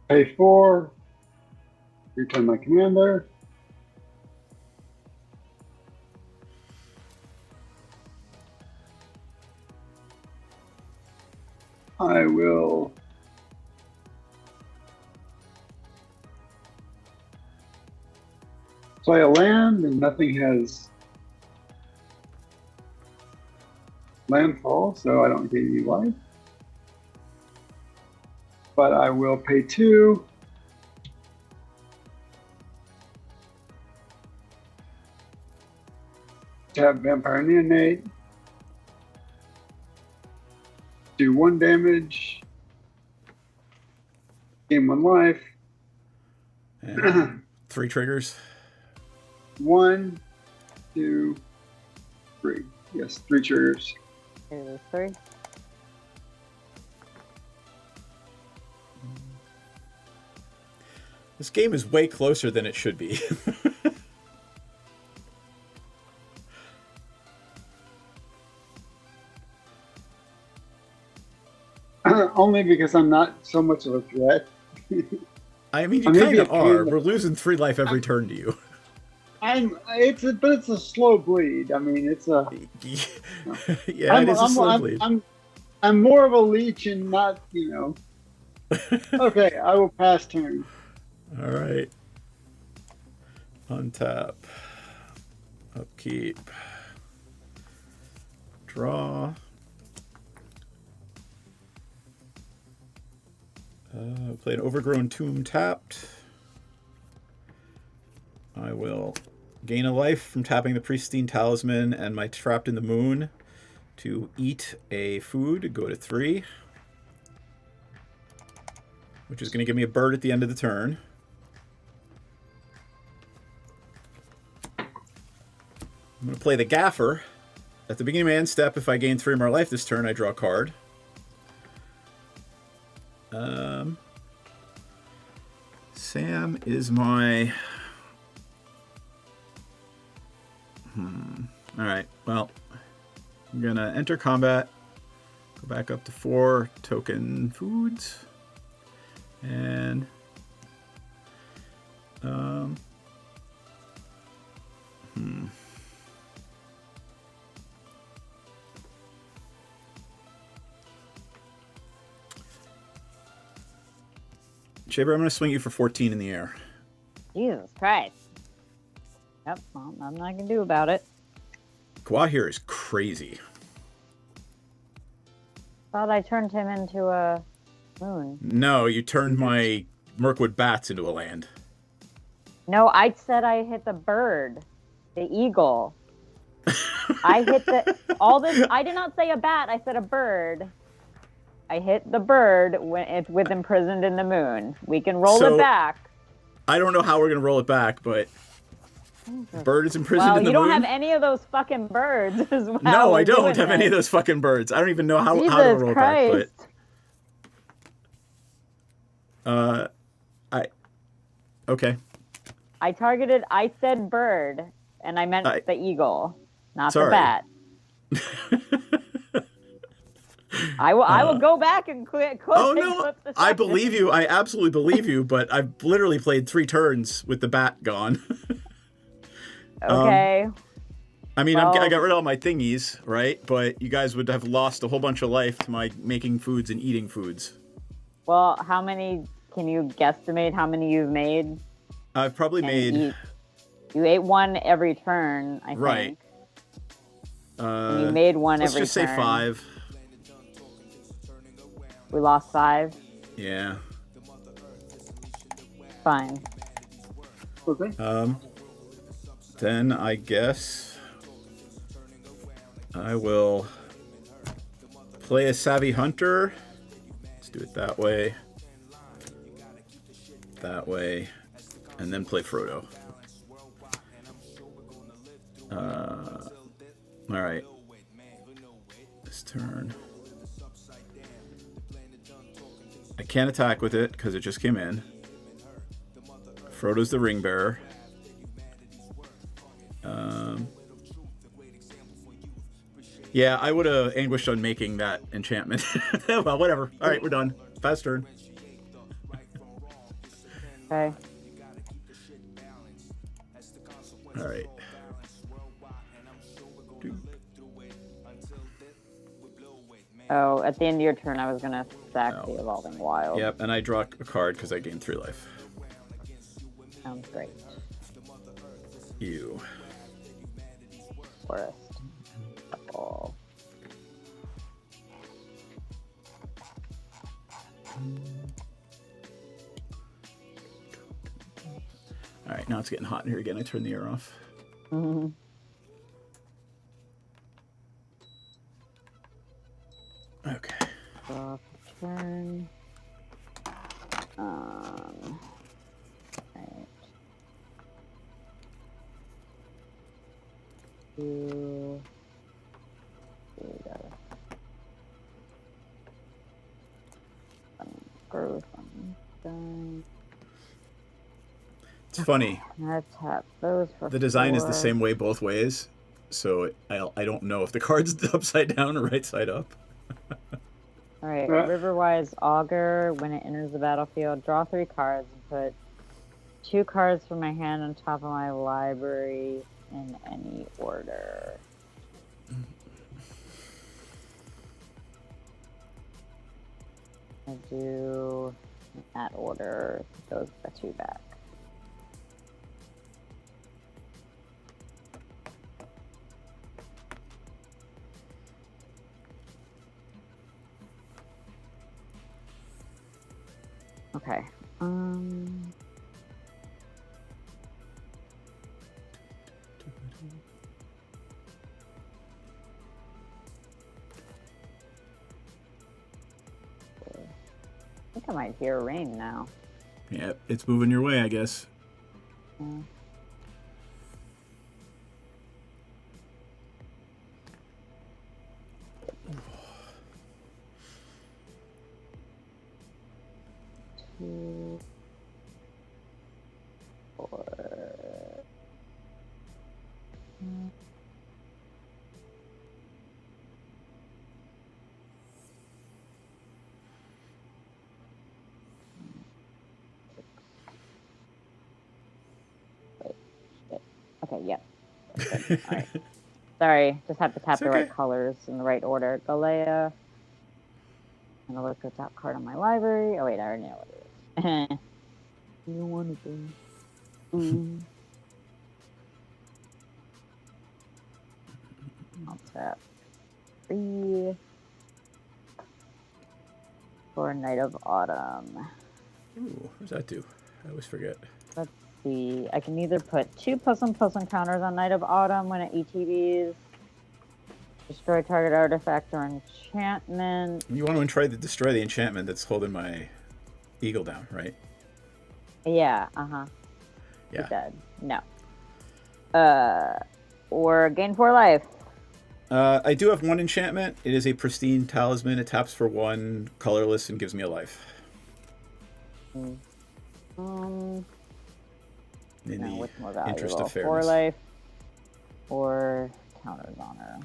pay 4. Return my commander. I will play a land, and nothing has landfall, so I don't get any life. But I will pay 2. Tap Vampire Neonate. Do 1 damage. Gain 1 life. And 3 triggers. 1, 2, 3. Yes, 3 triggers. 3. This game is way closer than it should be. Only because I'm not so much of a threat. I mean, you kind of are. We're losing 3 life every turn to you. But it's a slow bleed. I mean, it's a. Yeah, it is a slow bleed. I'm more of a leech and not, Okay, I will pass turn. All right. Untap. Upkeep. Draw. Play an Overgrown Tomb tapped. I will gain a life from tapping the Pristine Talisman and my Trapped in the Moon to eat a food, go to 3. Which is going to give me a bird at the end of the turn. I'm going to play the Gaffer. At the beginning of my end step, if I gain 3 more life this turn, I draw a card. Sam is my... All right. Well, I'm gonna enter combat. Go back up to 4 token foods, and Shaver, I'm gonna swing you for 14 in the air. Jesus Christ. Yep, well, nothing I can do about it. Gua here is crazy. Thought I turned him into a moon. No, you turned my Mirkwood bats into a land. No, I said I hit the bird, the eagle. I hit all this. I did not say a bat. I said a bird. I hit the bird with imprisoned in the moon. We can roll it back. I don't know how we're gonna roll it back, but the bird is imprisoned in the moon. Well, you don't have any of those fucking birds as well. No, I don't have any of those fucking birds. I don't even know how to roll Christ. it back, but okay. I said bird, and I meant the eagle, not sorry. the bat. I will go back and clip. Oh no, I believe you. I absolutely believe you. But I've literally played 3 turns with the bat gone. Okay. I mean, I got rid of all my thingies, right? But you guys would have lost a whole bunch of life to my making foods and eating foods. Well, how many? Can you guesstimate how many you've made? I've probably made. You ate 1 every turn, I think. Right. And you made 1 every turn. Let's just say 5. We lost 5. Yeah. Fine. Okay. Then I guess I will play a Savvy Hunter. Let's do it that way. That way. And then play Frodo. Alright. This turn. I can't attack with it because it just came in. Frodo's the ring bearer. Yeah, I would have anguished on making that enchantment. Well, whatever. All right, we're done. Fast turn. Okay. All right. Oh, at the end of your turn, I was gonna sack the Evolving Wild. Yep, and I draw a card because I gained 3 life. Sounds great. You. Forest. Couple. All right, now it's getting hot in here again. I turn the air off. Mm-hmm. Okay. Draw turn. Right. 2. Growth on done. It's funny. Let's have those for the design 4. is the same way both ways, so I don't know if the card's upside down or right side up. All right, Riverwise Augur. When it enters the battlefield, draw 3 cards and put 2 cards from my hand on top of my library in any order. I do in that order. Those 2 back. Okay. I think I might hear rain now. Yeah, it's moving your way, I guess. Yeah. Two, 4. Okay, yep. All right. Sorry, just have to tap the right colors in the right order. Galea. I'm gonna look at the top card on my library. Oh wait, I already know what it is. You want to do? I'll tap 3 for Night of Autumn. Ooh, what does that do? I always forget. Let's see. I can either put 2 +1/+1 counters on Night of Autumn when it ETBs, destroy target artifact or enchantment. You want to destroy the enchantment that's holding my eagle down, right? Yeah, Yeah. It does. No. Or gain 4 life. I do have 1 enchantment. It is a pristine talisman. It taps for 1, colorless, and gives me a life. In the interest of fairness. 4 life or counters on her.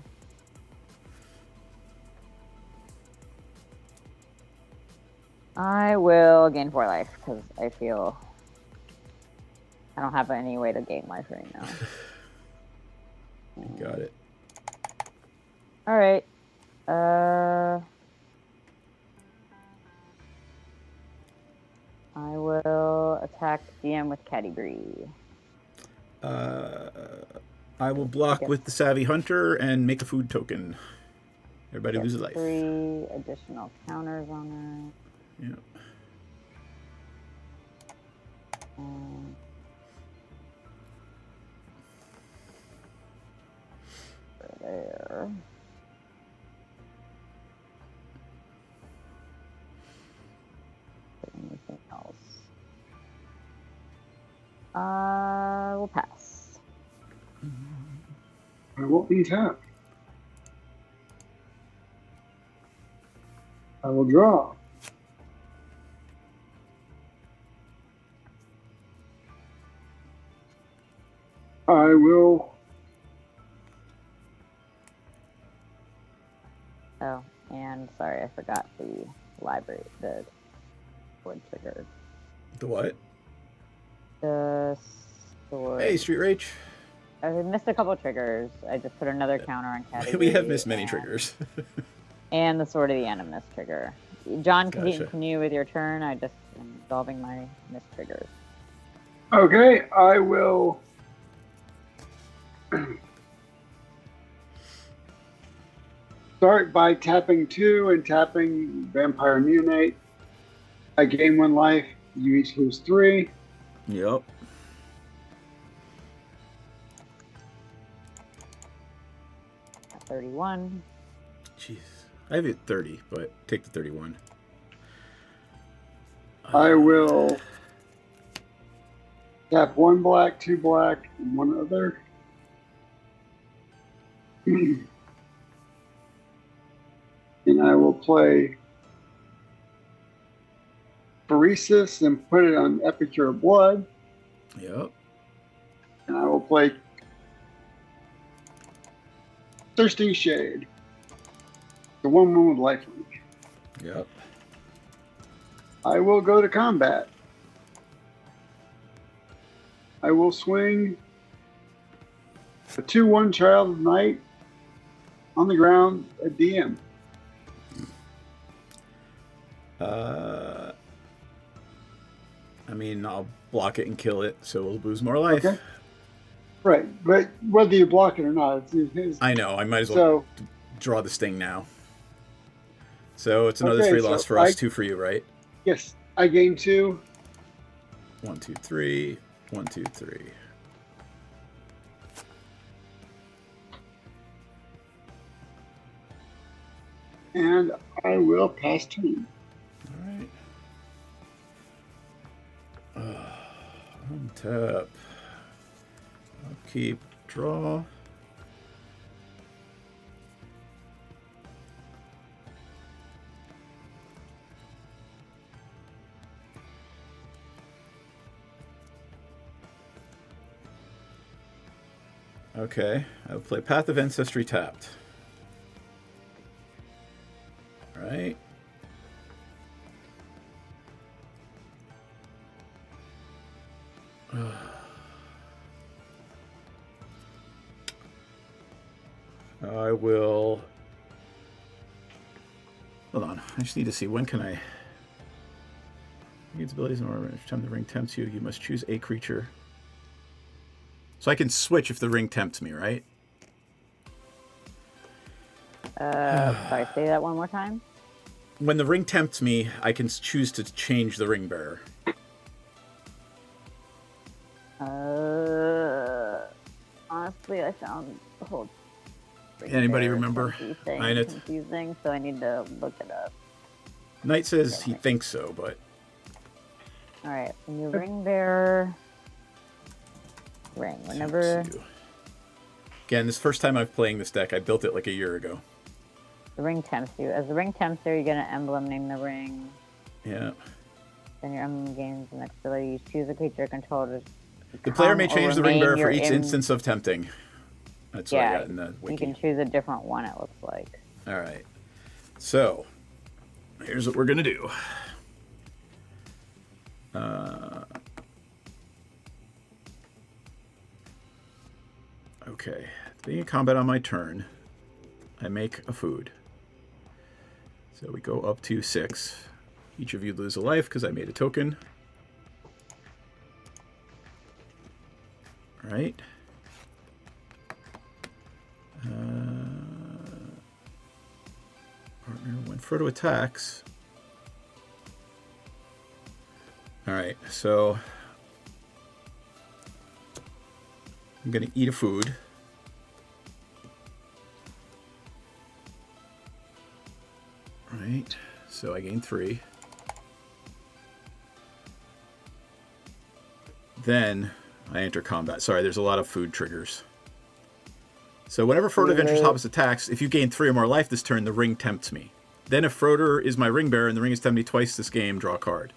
I will gain 4 life because I feel I don't have any way to gain life right now. You got it. All right. I will attack DM with Catti-brie. I will block with the Savvy Hunter and make a food token. Everybody loses life. 3 additional counters on her. Yeah. There. Anything else? We'll pass. I won't be tapped. I will draw. I will. Oh, and sorry, I forgot the library, the sword trigger. The what? The sword. Hey, Street Rage. I missed a couple triggers. I just put another counter on Catti-brie. We have missed many triggers. And the Sword of the Animus trigger. John, can you Gotcha. continue with your turn? I just am solving my missed triggers. Okay, I will. Start by tapping 2 and tapping Vampire Munate. I gain 1 life. You each lose 3. Yep. At 31. Jeez. I have it 30, but take the 31. I will tap 1 black, 2 black, and 1 other. And I will play Pheresis and put it on Epicure of Blood. Yep. And I will play Thirsting Shade. The 1/1 with lifelink. Yep. I will go to combat. I will swing a 2/1 Child of Night on the ground at DM. I mean, I'll block it and kill it, so we'll lose more life. Okay. Right, but whether you block it or not, it's I know. I might as well draw the sting now. So it's another 3 loss for us, 2 for you, right? Yes, I gain 2. 1, 2, 3. 1, 2, 3. And I will pass turn. All right. Untap. Upkeep. Draw. Okay, I'll play Path of Ancestry tapped. All right. I will... Hold on. I just need to see when can I... Its abilities in order. Each time the ring tempts you, you must choose a creature. So I can switch if the ring tempts me, right? Sorry, say that one more time. When the ring tempts me, I can choose to change the ring bearer. Honestly, I found the whole. Anybody remember? Confusing, so I need to look it up. Knight says he thinks so, but. All right, when you ring bearer. Ring whenever. Again, this is the first time I'm playing this deck. I built it like a year ago. The ring tempts you. As the ring tempts you, you get an emblem named the ring. Yeah. Then your emblem gains the next ability. You choose a creature controlled. The player may change the ring bearer for each instance of tempting. That's what I got in the wiki. You can choose a different one, it looks like. All right. So, here's what we're going to do. Okay. Being in combat on my turn, I make a food. So we go up to 6. Each of you lose a life because I made a token. All right. Partner, when Frodo attacks. All right, so I'm going to eat a food. All right, so I gain 3. Then I enter combat. Sorry, there's a lot of food triggers. So whenever Frodo Adventure's Hobbits attacks, if you gain 3 or more life this turn, the ring tempts me. Then if Frodo is my ring bearer and the ring has tempted me twice this game, draw a card.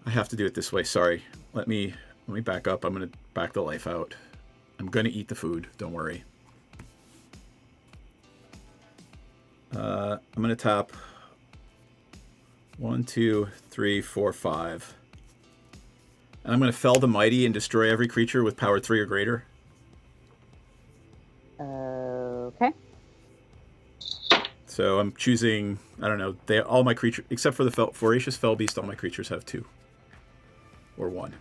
I have to do it this way. Sorry. Let me back up. I'm going to back the life out. I'm going to eat the food. Don't worry. I'm going to tap 1, 2, 3, 4, 5. And I'm going to fell the mighty and destroy every creature with power 3 or greater. Okay. So I'm choosing, I don't know, all my creatures, except for the Voracious Fell Beast, all my creatures have 2. Or 1.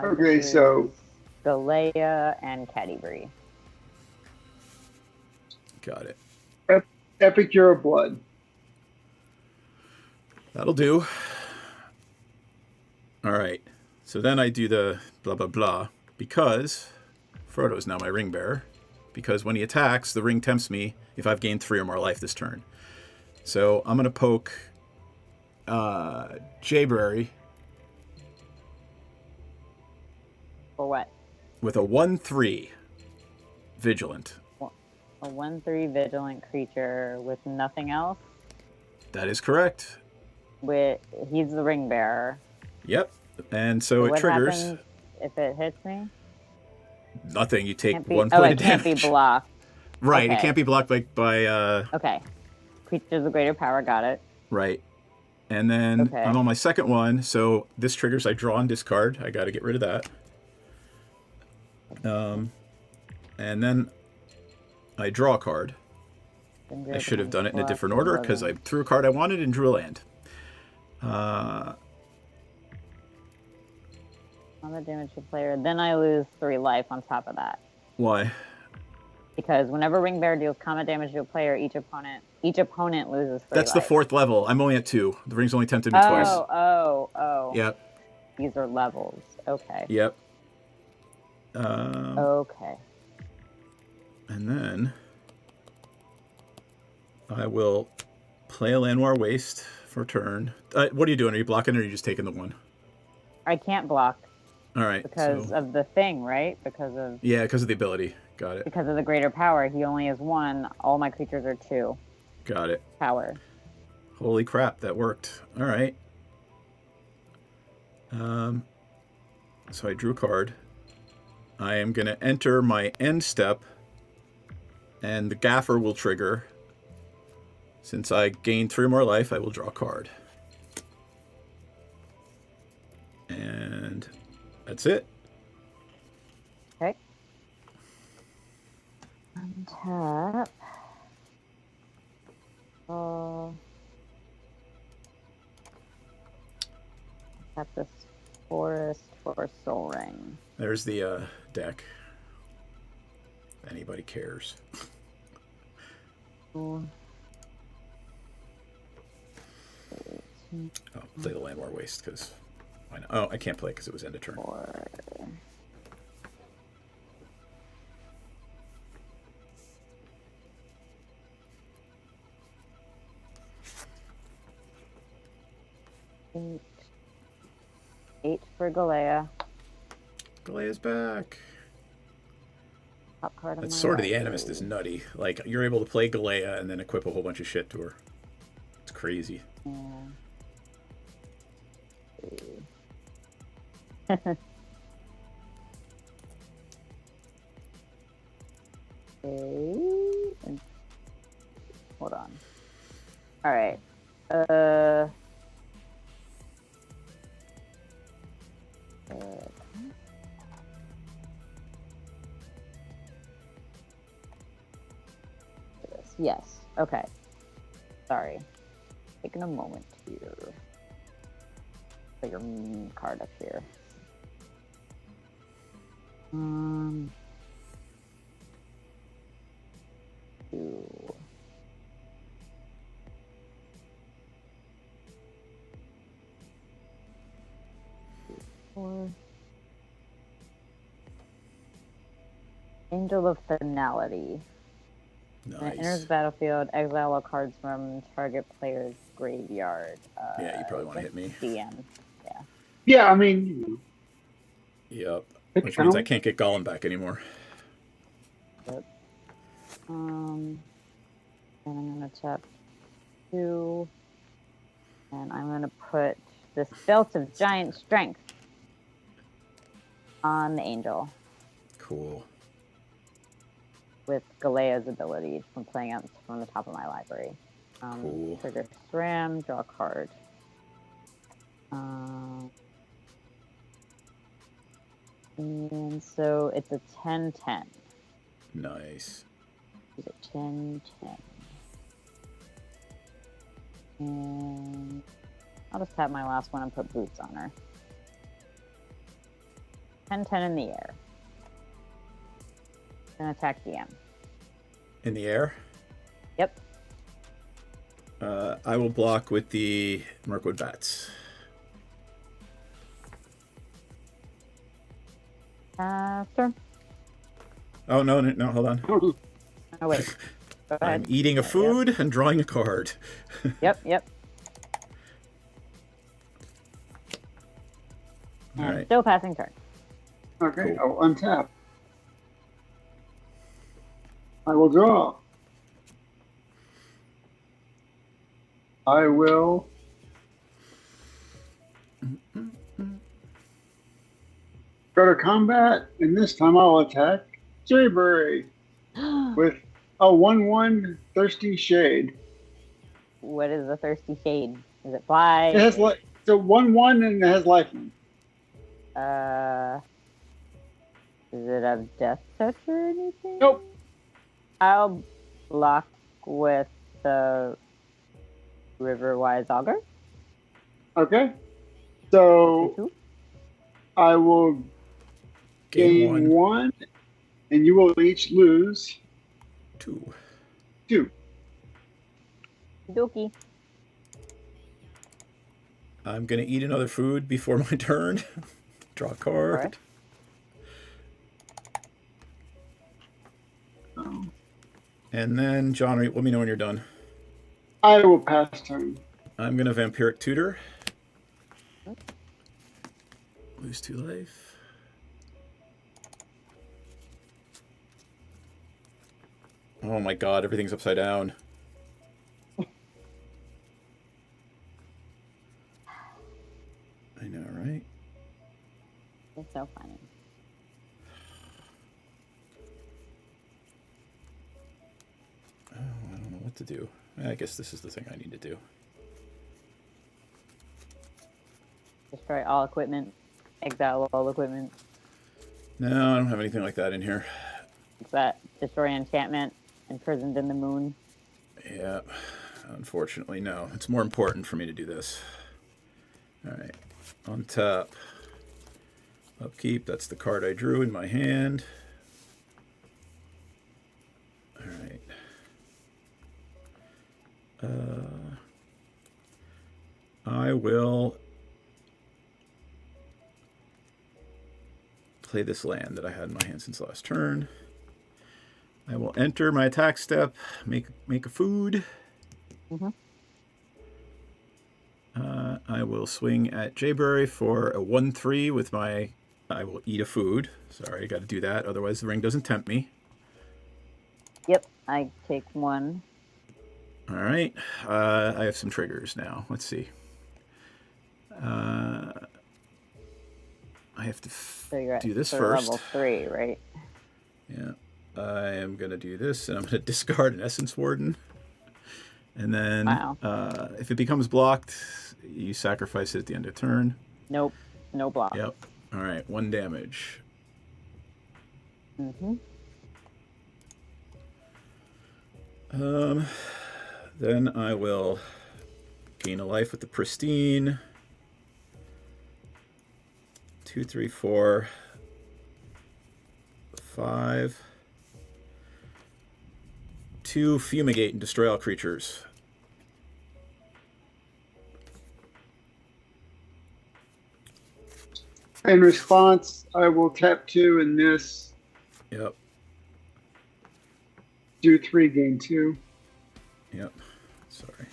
Okay, so... Galea and Catti-brie. Got it. Epicure of Blood. That'll do. All right. So then I do the blah, blah, blah. Because Frodo's now my ring bearer. Because when he attacks, the ring tempts me if I've gained 3 or more life this turn. So I'm going to poke Jayberry. For what? With a 1/3 Vigilant. A 1/3 vigilant creature with nothing else? That is correct. He's the ring bearer. Yep. And so it triggers. What happens if it hits me? Nothing. You take 1 point of damage. It can't be blocked. Right. Okay. It can't be blocked by Okay. Creatures of greater power. Got it. Right. And then I'm on my second one. So this triggers. I draw and discard. I got to get rid of that. And then I draw a card. I should have done it in a different order because I threw a card I wanted and drew a land. Combat damage to player. Then I lose 3 life on top of that. Why? Because whenever ring bearer deals combat damage to a player, each opponent loses 3 That's life. the 4th level. I'm only at 2. The ring's only tempted me twice. Oh. Yep. These are levels. Okay. Yep. Okay. And then I will play a Llanowar Waste for turn. What are you doing? Are you blocking or are you just taking the 1? I can't block. All right. Because of the thing, right? Because of the ability. Got it. Because of the greater power, he only has 1. All my creatures are 2. Got it. Power. Holy crap, that worked. All right. So I drew a card. I am going to enter my end step, and the Gaffer will trigger. Since I gain 3 more life, I will draw a card. And that's it. tap. Tap this forest for Soul Ring. There's the deck. If anybody cares. Oh, Play the Landwar Waste because why not? Oh, I can't play because it was end of turn. 4. Eight for Galea. Galea's back. Top card That of my Sword of the library. Animist is nutty. Like, you're able to play Galea and then equip a whole bunch of shit to her. It's crazy. Yeah. Okay. Hold on. All right. Yes. Okay. Sorry. Taking a moment here. Put your card up here. Two. Four. Angel of Finality. When it enters the battlefield, exile all cards from target player's graveyard. Yeah, you probably want to hit me. DM. Yeah. Yeah, I mean. Yep. Pick Which means I count. can't get Gollum back anymore. Yep. And I'm gonna tap 2, and I'm gonna put this Belt of Giant Strength on the Angel Cool. with Galea's ability from playing out from the top of my library. Cool. Trigger SRAM, draw a card. And so it's a 10-10. Nice. Is it 10-10? And I'll just tap my last one and put boots on her. 10-10 in the air. And attack DM. In the air? Yep. I will block with the Mirkwood Bats. Turn. Oh, no, hold on. Oh, wait. Go I'm ahead. eating a food and drawing a card. Yep. All And right. still passing turn. Okay, I'll untap. I will draw. I will. Go to combat, and this time I'll attack Jayberry with a 1/1 Thirsty Shade. What is the Thirsty Shade? Is it fly? It has like it's a 1/1 and it has lifelink. Does it have Death Touch or anything? Nope. I'll block with the Riverwise Augur. Okay. So I will gain one, and you will each lose 2. 2. Dokie. I'm going to eat another food before my turn. Draw a card. Alright. And then, John, let me know when you're done. I will pass turn. I'm going to Vampiric Tutor. Lose 2 life. Oh my god, everything's upside down. I know, right? It's so funny. Oh, I don't know what to do. I guess this is the thing I need to do. Destroy all equipment. Exile all equipment. No, I don't have anything like that in here. What's that? Destroy enchantment. imprisoned in the moon. Yeah, unfortunately, no. It's more important for me to do this. All right, on top. Upkeep, that's the card I drew in my hand. All right. I will play this land that I had in my hand since last turn. I will enter my attack step, make a food. Mm-hmm. I will swing at Jayberry for a 1/3 with my... I will eat a food. Sorry, got to do that. Otherwise, the ring doesn't tempt me. Yep, I take 1. All right. I have some triggers now. Let's see. I have to do this first. Level 3, right? Yeah. I am going to do this, and I'm going to discard an Essence Warden. And then if it becomes blocked, you sacrifice it at the end of turn. Nope. No block. Yep. All right. 1 damage. Mm-hmm. Then I will gain a life with the Pristine. 2, 3, 4, 5. 2, Fumigate and destroy all creatures. In response, I will tap 2 and miss. Yep. Do 3, gain 2. Yep. Sorry.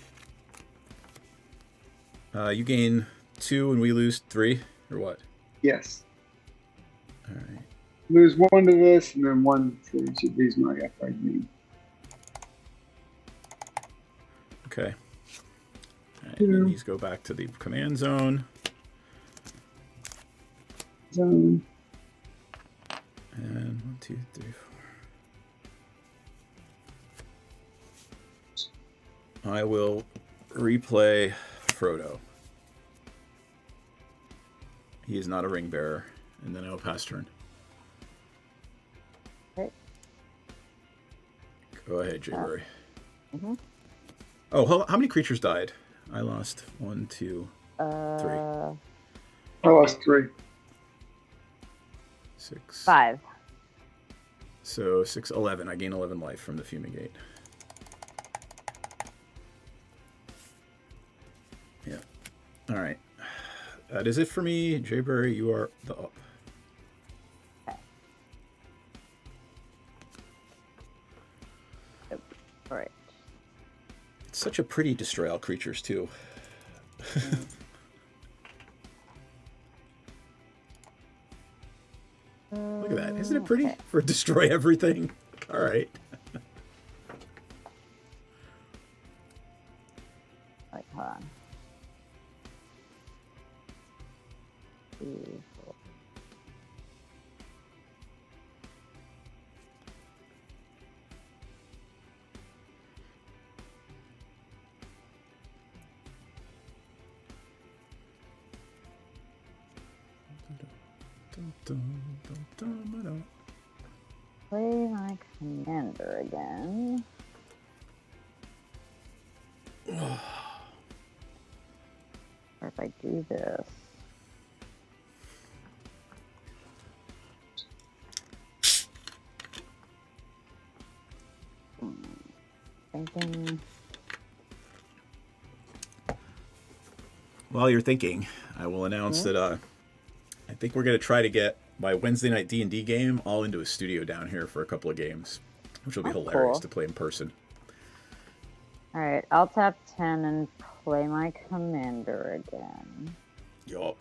You gain 2 and we lose 3, or what? Yes. All right. Lose 1 to this, and then 1 for each of these my FID. Okay. All right. And these go back to the command zone. Zone. And 1, 2, 3, 4. I will replay Frodo. He is not a ring bearer, and then I will pass turn. Okay. Go ahead, Jayberry. Mm-hmm. Oh, how many creatures died? I lost 1, 2, 3. I lost 3. 6. 5. So 6, 11. I gain 11 life from the Fumigate. Yeah. All right. That is it for me. Jayberry, you are the up. All right. It's such a pretty destroy all creatures, too. Look at that. Isn't it pretty? For destroy everything. All right. Wait, hold on. 2, 4. Play my commander again. Or if I do this. Thinking. While you're thinking, I will announce that I think we're going to try to get my Wednesday night D&D game all into a studio down here for a couple of games, which will be hilarious to play in person. All right, I'll tap 10 and play my commander again. Yup.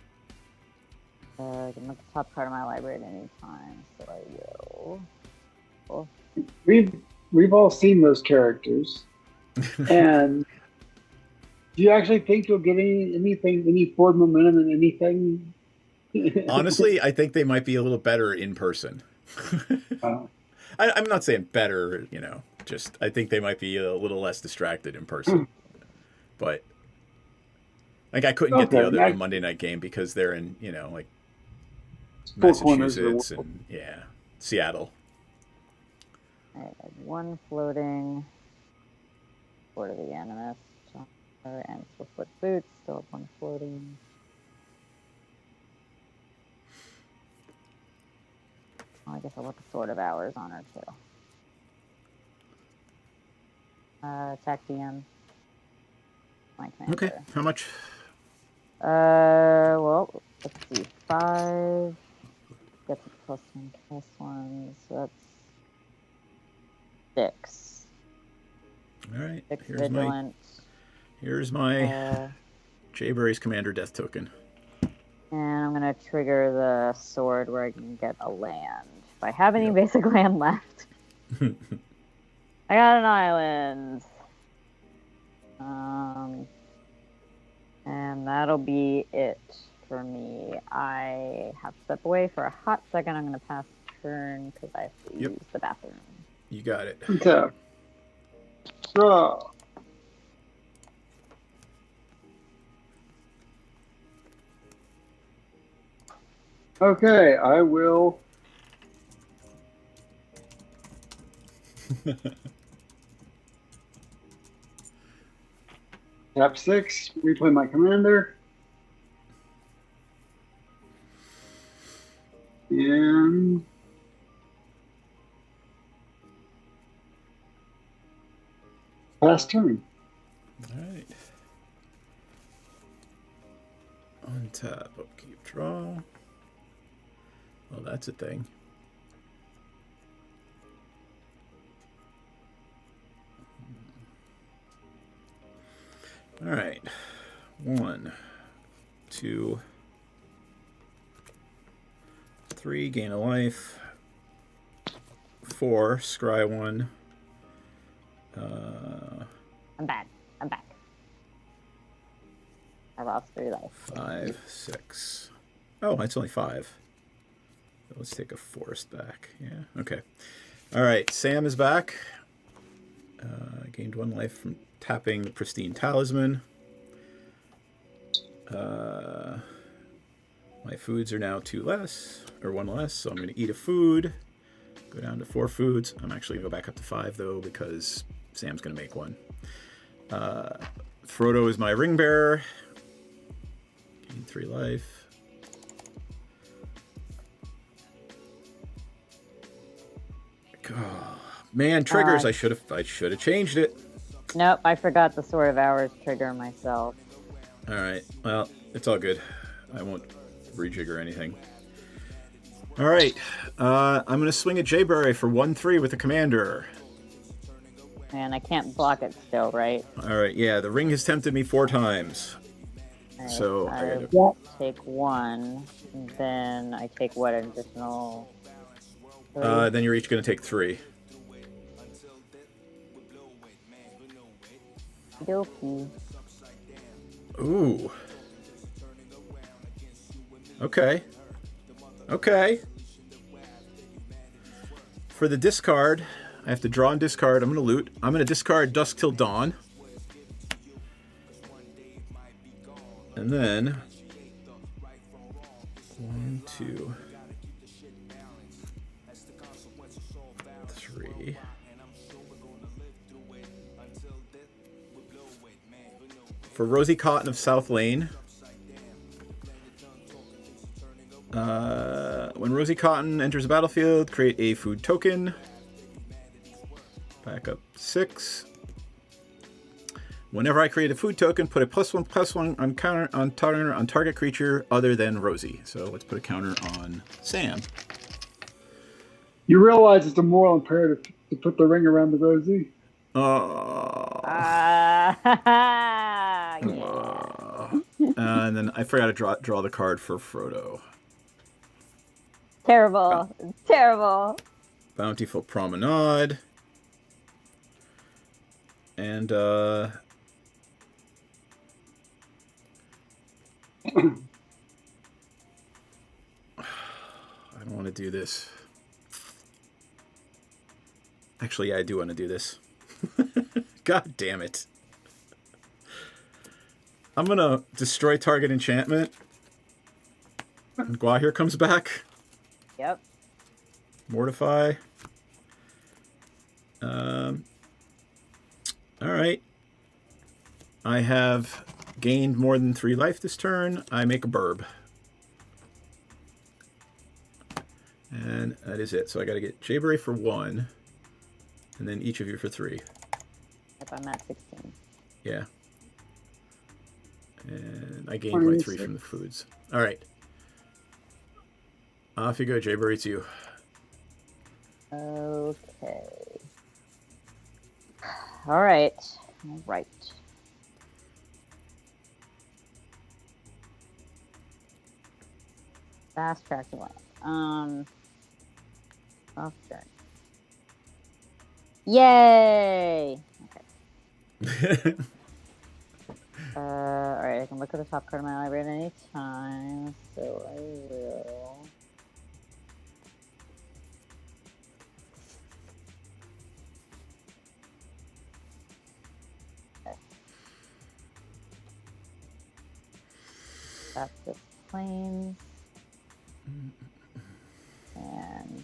I can look at the top card of my library at any time, so I will. Cool. We've all seen those characters, and do you actually think you'll get any forward momentum in anything? Honestly, I think they might be a little better in person. I'm not saying better, just I think they might be a little less distracted in person. But like I couldn't get the other Monday night game because they're in, like Massachusetts and Seattle. Alright, I have one floating. Sword of the Animus. And Swiftfoot Boots. Still have one floating. Oh, I guess I'll look at Sword of Hours on her too. Attack DM. My commander. Okay, how much? Well, let's see. 5. Gets a +1/+1, so that's 6. All right. 6 Here's vigilant. Here's my Jayberry's commander death token. And I'm gonna trigger the sword where I can get a land. If I have any basic land left. I got an island. And that'll be it for me. I have to step away for a hot second. I'm gonna pass turn because I have to use the bathroom. You got it. Okay. Draw. Okay, I will. Tap 6, replay my commander. And pass turn. Alright. Untap, upkeep, draw. Well, that's a thing. Alright. 1, 2, 3, gain a life. 4, scry 1. I'm back. I lost 3 life. 5, 6. Oh, it's only 5. Let's take a forest back. Yeah, okay. All right, Sam is back. Gained 1 life from tapping the Pristine Talisman. My foods are now 2 less, or 1 less, so I'm going to eat a food. Go down to 4 foods. I'm actually going to go back up to 5, though, because Sam's going to make 1. Frodo is my ring bearer. Gain 3 life. Oh, man, triggers! I should have changed it. Nope, I forgot the Sword of Hours trigger myself. All right, well, it's all good. I won't rejigger anything. All right, I'm gonna swing at Jayberry for 1/3 with the commander. And I can't block it still, right? All right, yeah, the ring has tempted me 4 times. Right, So I take 1, then I take what additional? 3? Then you're each gonna take 3. Dokey. Ooh. Okay. Okay. For the discard, I have to draw and discard. I'm going to loot. I'm going to discard Dusk Till Dawn. And then 1, 2, 3. For Rosie Cotton of South Lane. When Rosie Cotton enters the battlefield, create a food token. Back up 6. Whenever I create a food token, put a +1/+1 on target creature other than Rosie. So let's put a counter on Sam. You realize it's a moral imperative to put the ring around the Rosie? Yeah. And then I forgot to draw the card for Frodo. Terrible. Terrible. Bountiful Promenade. And I don't want to do this. Actually, yeah, I do want to do this. God damn it. I'm going to destroy target enchantment. And Gwahir comes back. Yep. Mortify. All right. I have gained more than 3 life this turn. I make a burb. And that is it. So I got to get Jayberry for 1, and then each of you for 3. If I'm at 16. Yeah. And I gained my 3 from the foods. All right. Off you go, Jayberry. It's you. Okay. All right. All right. Fast track to land. Off turn. Yay! Okay. All right. I can look at the top card of my library at any time, so I will. That's the plains. And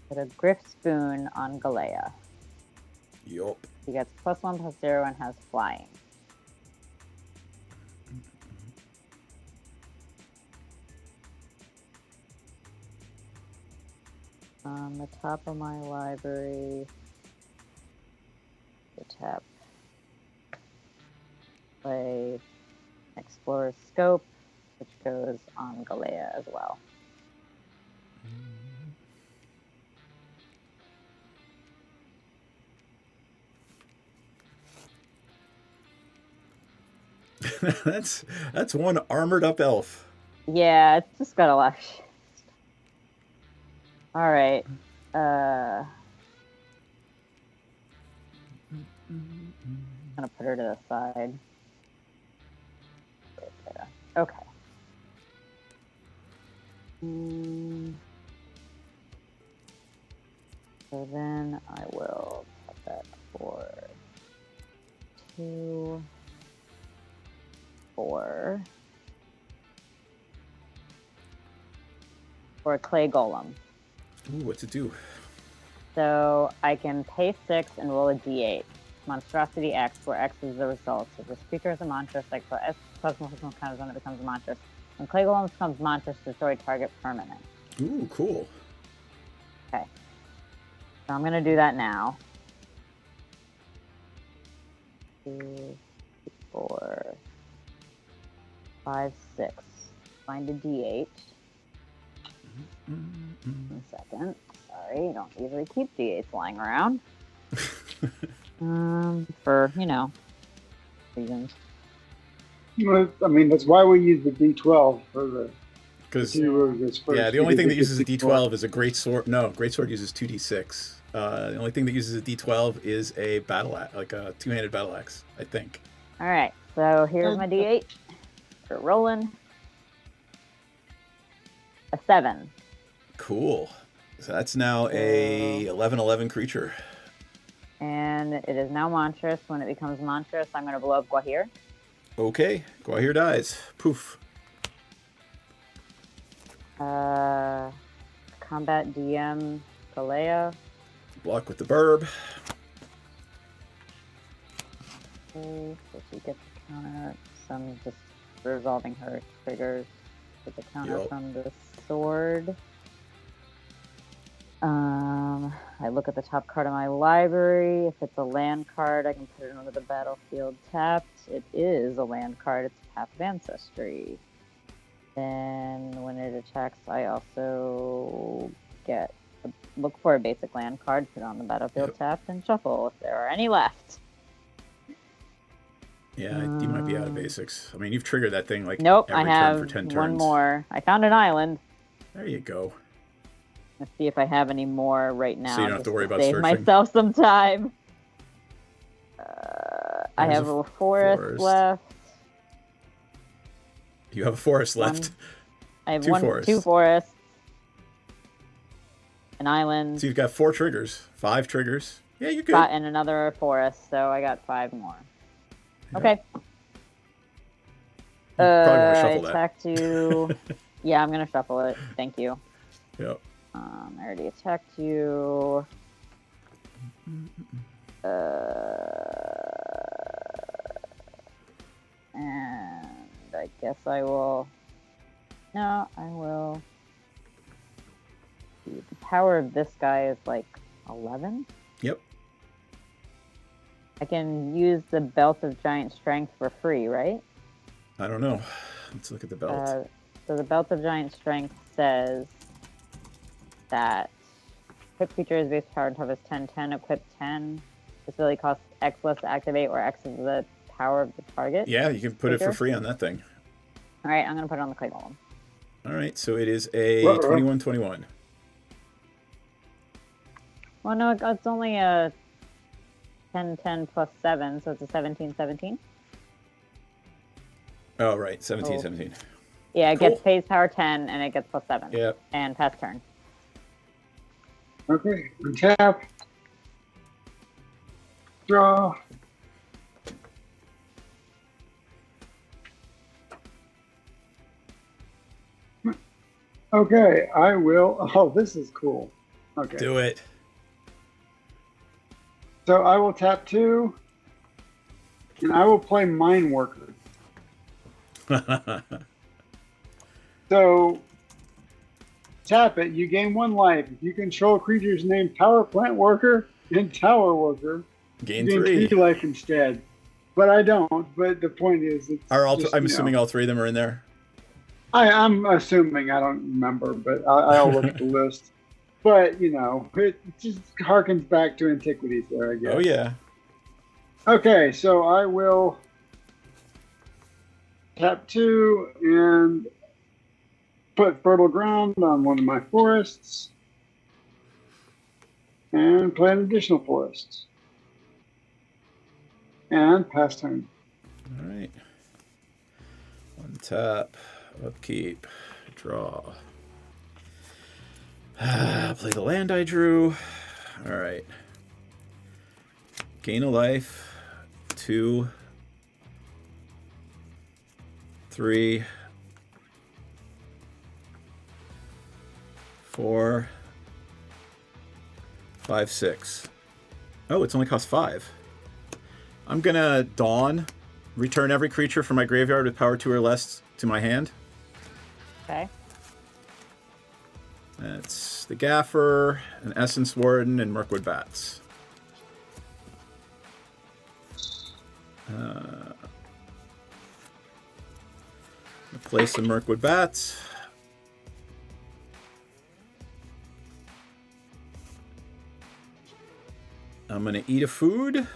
put a Griff Spoon on Galea. Yup. He gets +1/+0 and has flying. On the top of my library, the tap. Play Explorer's Scope, which goes on Galea as well. that's one armored up elf. Yeah, it's just got a lot of shit. All right. I'm gonna put her to the side. Okay. So then I will put that for 2, 4 for a clay golem. Ooh, what's it do? So I can pay 6 and roll a d8. Monstrosity X, where X is the result. So this creature is a monstrous, like so S plus multiple counters when it becomes a monstrous. When clay golem becomes monstrous, destroy target permanent. Ooh, cool. Okay. So I'm gonna do that now. 2, 4, 5, 6. Find a d8. 1 second. Sorry, you don't usually keep d8s lying around. For, reasons. Well, I mean, that's why we use the D12 for the. Because the only thing that uses a D12 is a great sword. No, great sword uses 2d6. The only thing that uses a D12 is a battle axe, like a two-handed battle axe, I think. All right, so here's my d8 for rolling. A 7. Cool. So that's now a 11/11 creature. And it is now monstrous. When it becomes monstrous, I'm going to blow up Gwahir. Okay, Gwahir dies. Poof. Combat DM Galea. Block with the burb. Okay, so she gets a counter. Some just resolving her triggers with the counter from the sword. I look at the top card of my library. If it's a land card, I can put it onto the battlefield tapped. It is a land card. It's Path of Ancestry. Then when it attacks, I also look for a basic land card, put it on the battlefield tapped, and shuffle if there are any left. Yeah, you might be out of basics. I mean, you've triggered that thing like nope, every I have turn for 10 turns. One more. I found an island. There you go. Let's see if I have any more right now. So you don't have to worry about save searching. myself some time. I have a forest left. You have a forest left. I have 2 2 forests. An island. So you've got 4 triggers, 5 triggers. Yeah, you're good. And another forest, so I got 5 more. Okay. Probably want to shuffle attack to. Yeah, I'm gonna shuffle it. Thank you. Yep. I already attacked you. And I guess I will. No, I will. The power of this guy is like 11. Yep. I can use the Belt of Giant Strength for free, right? I don't know. Let's look at the belt. So the Belt of Giant Strength says that equipped creature is base power and toughness 10, equipped 10. This ability costs X less to activate or X is the power of the target. Yeah, you can put it for free on that thing. All right, I'm going to put it on the clay golem. All right, so it is a 21-21. Well, no, it's only a 10 plus 7, so it's a 17. Oh, right, 17. Yeah, it gets base power 10, and it gets plus 7. Yep. And pass turn. Okay, untap. Draw. Okay, I will. Oh, this is cool. Okay. Do it. So I will tap 2, and I will play Mine Worker. So tap it. You gain 1 life. If you control creatures named Power Plant Worker and Tower Worker, gain you gain 3 life instead. But I don't. But the point is, it's I'm assuming all 3 of them are in there. I'm assuming. I don't remember, but I'll look at the list. But, it just harkens back to antiquities there, I guess. Oh, yeah. Okay, so I will tap 2 and put Fertile Ground on one of my forests and plant additional forests. And pass turn. All right. Untap, upkeep, draw. Play the land I drew. All right. Gain a life. 2, 3, 4, 5, 6. Oh, it's only cost 5. I'm gonna Dawn. Return every creature from my graveyard with power 2 or less to my hand. Okay. That's the Gaffer, an Essence Warden, and Mirkwood Bats. Play some Mirkwood Bats. I'm going to eat a food.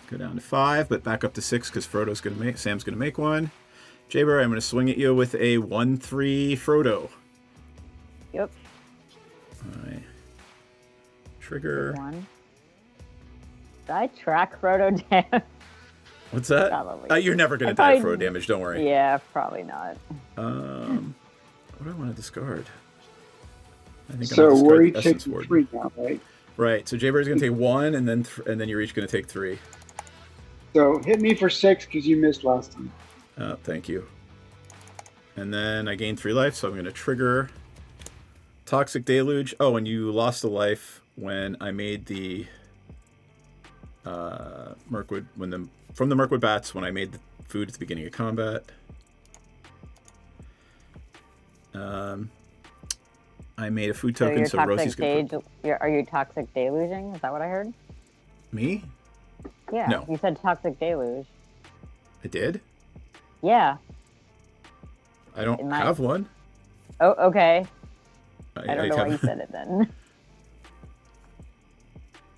Go down to 5, but back up to 6 because Sam's going to make one. Jaber, I'm going to swing at you with a 1/3 Frodo. Yep. All right. Trigger. 1. Did I track Frodo down? What's that? Probably. You're never going to die of Frodo damage, don't worry. Yeah, probably not. What do I want to discard? I think So I'm we're going each to discard the taking Essence 3 Warden. now, right? Right, so Jaber is going to take 1, and then you're each going to take 3. So hit me for 6 because you missed last time. Oh, thank you. And then I gain 3 life, so I'm going to trigger Toxic Deluge. Oh, and you lost a life when I made the Mirkwood, from the Mirkwood Bats, when I made the food at the beginning of combat. I made a food token, so Rosie's going to... Are you toxic deluging? Is that what I heard? Me? Yeah. No. You said toxic deluge. I did? Yeah. I don't have one. Oh, okay. I don't know why you said it then.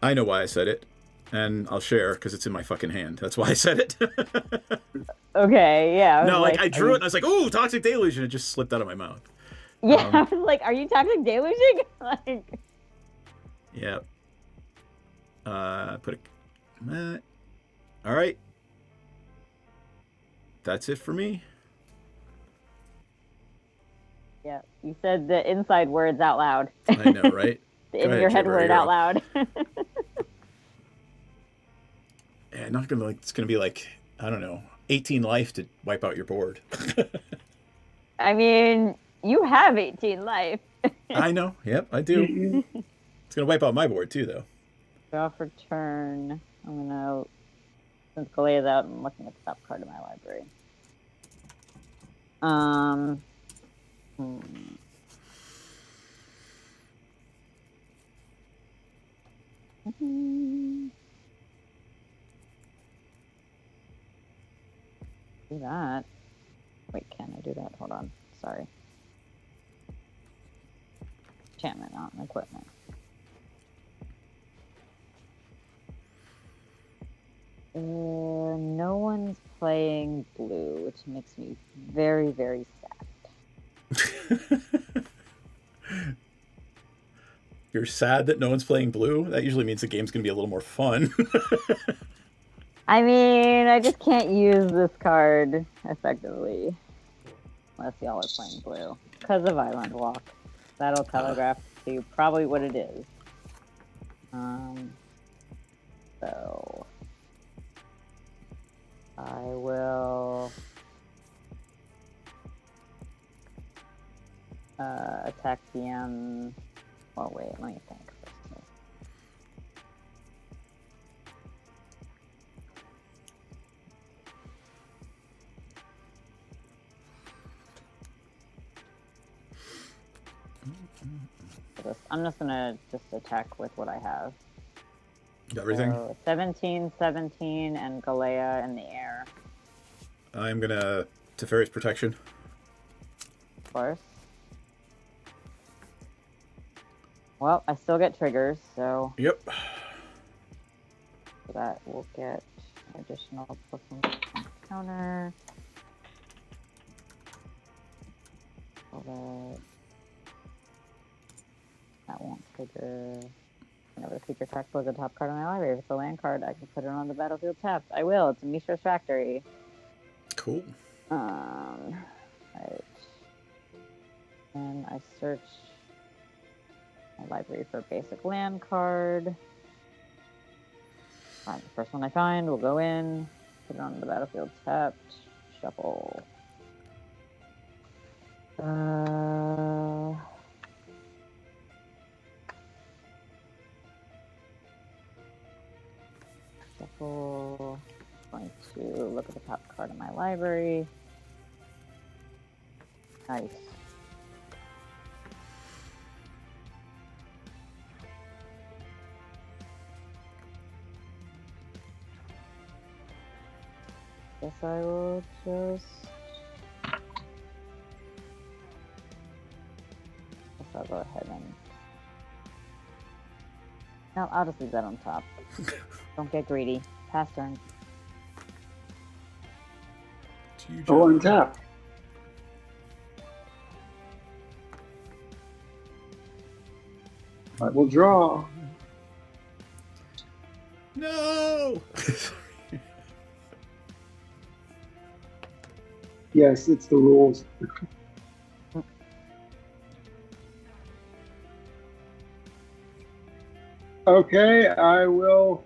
I know why I said it, and I'll share because it's in my fucking hand. That's why I said it. Okay, yeah. No, I drew it and I was like, "Ooh, toxic deluge," and it just slipped out of my mouth. Yeah, I was like, "Are you toxic deluging?" Like. Yeah. Put a. All right. That's it for me. Yeah, you said the inside words out loud. I know, right? In your head word out loud. Yeah, not gonna it's gonna be like, I don't know, 18 life to wipe out your board. I mean, You have 18 life. I know. Yep, I do. It's gonna wipe out my board too, though. Draw for turn. I'm gonna, since Galea's out, I'm looking at the top card of my library. Do that. Wait, can I do that? Hold on. Sorry. Enchantment, not an equipment. No one's playing blue, which makes me very, very sad. You're sad that no one's playing blue? That usually means the game's gonna be a little more fun. I mean, I just can't use this card effectively. Unless y'all are playing blue. Because of Island Walk. That'll telegraph to you probably what it is. So... I will... attack DM... Oh wait, let me think first. I'm just gonna attack with what I have. Everything? So 17, 17, and Galea in the air. I'm gonna Teferi's Protection. Of course. Well, I still get triggers, so... Yep. So that will get an additional +1 counter. So that won't trigger... Whenever the creature attacks was the top card on my library. If it's a land card, I can put it on the battlefield tapped. I will. It's a Mishra's Factory. Cool. Right. And I search my library for a basic land card. Find the first one I find. We'll go in. Put it on the battlefield tapped. Shuffle. Shuffle. Going to look at the top card of my library. Nice. Guess I will just... Guess I'll go ahead and... No, I'll just leave that on top. Don't get greedy. Pass turn. Oh, untap. I will draw. No! Yes, it's the rules. Okay, I will.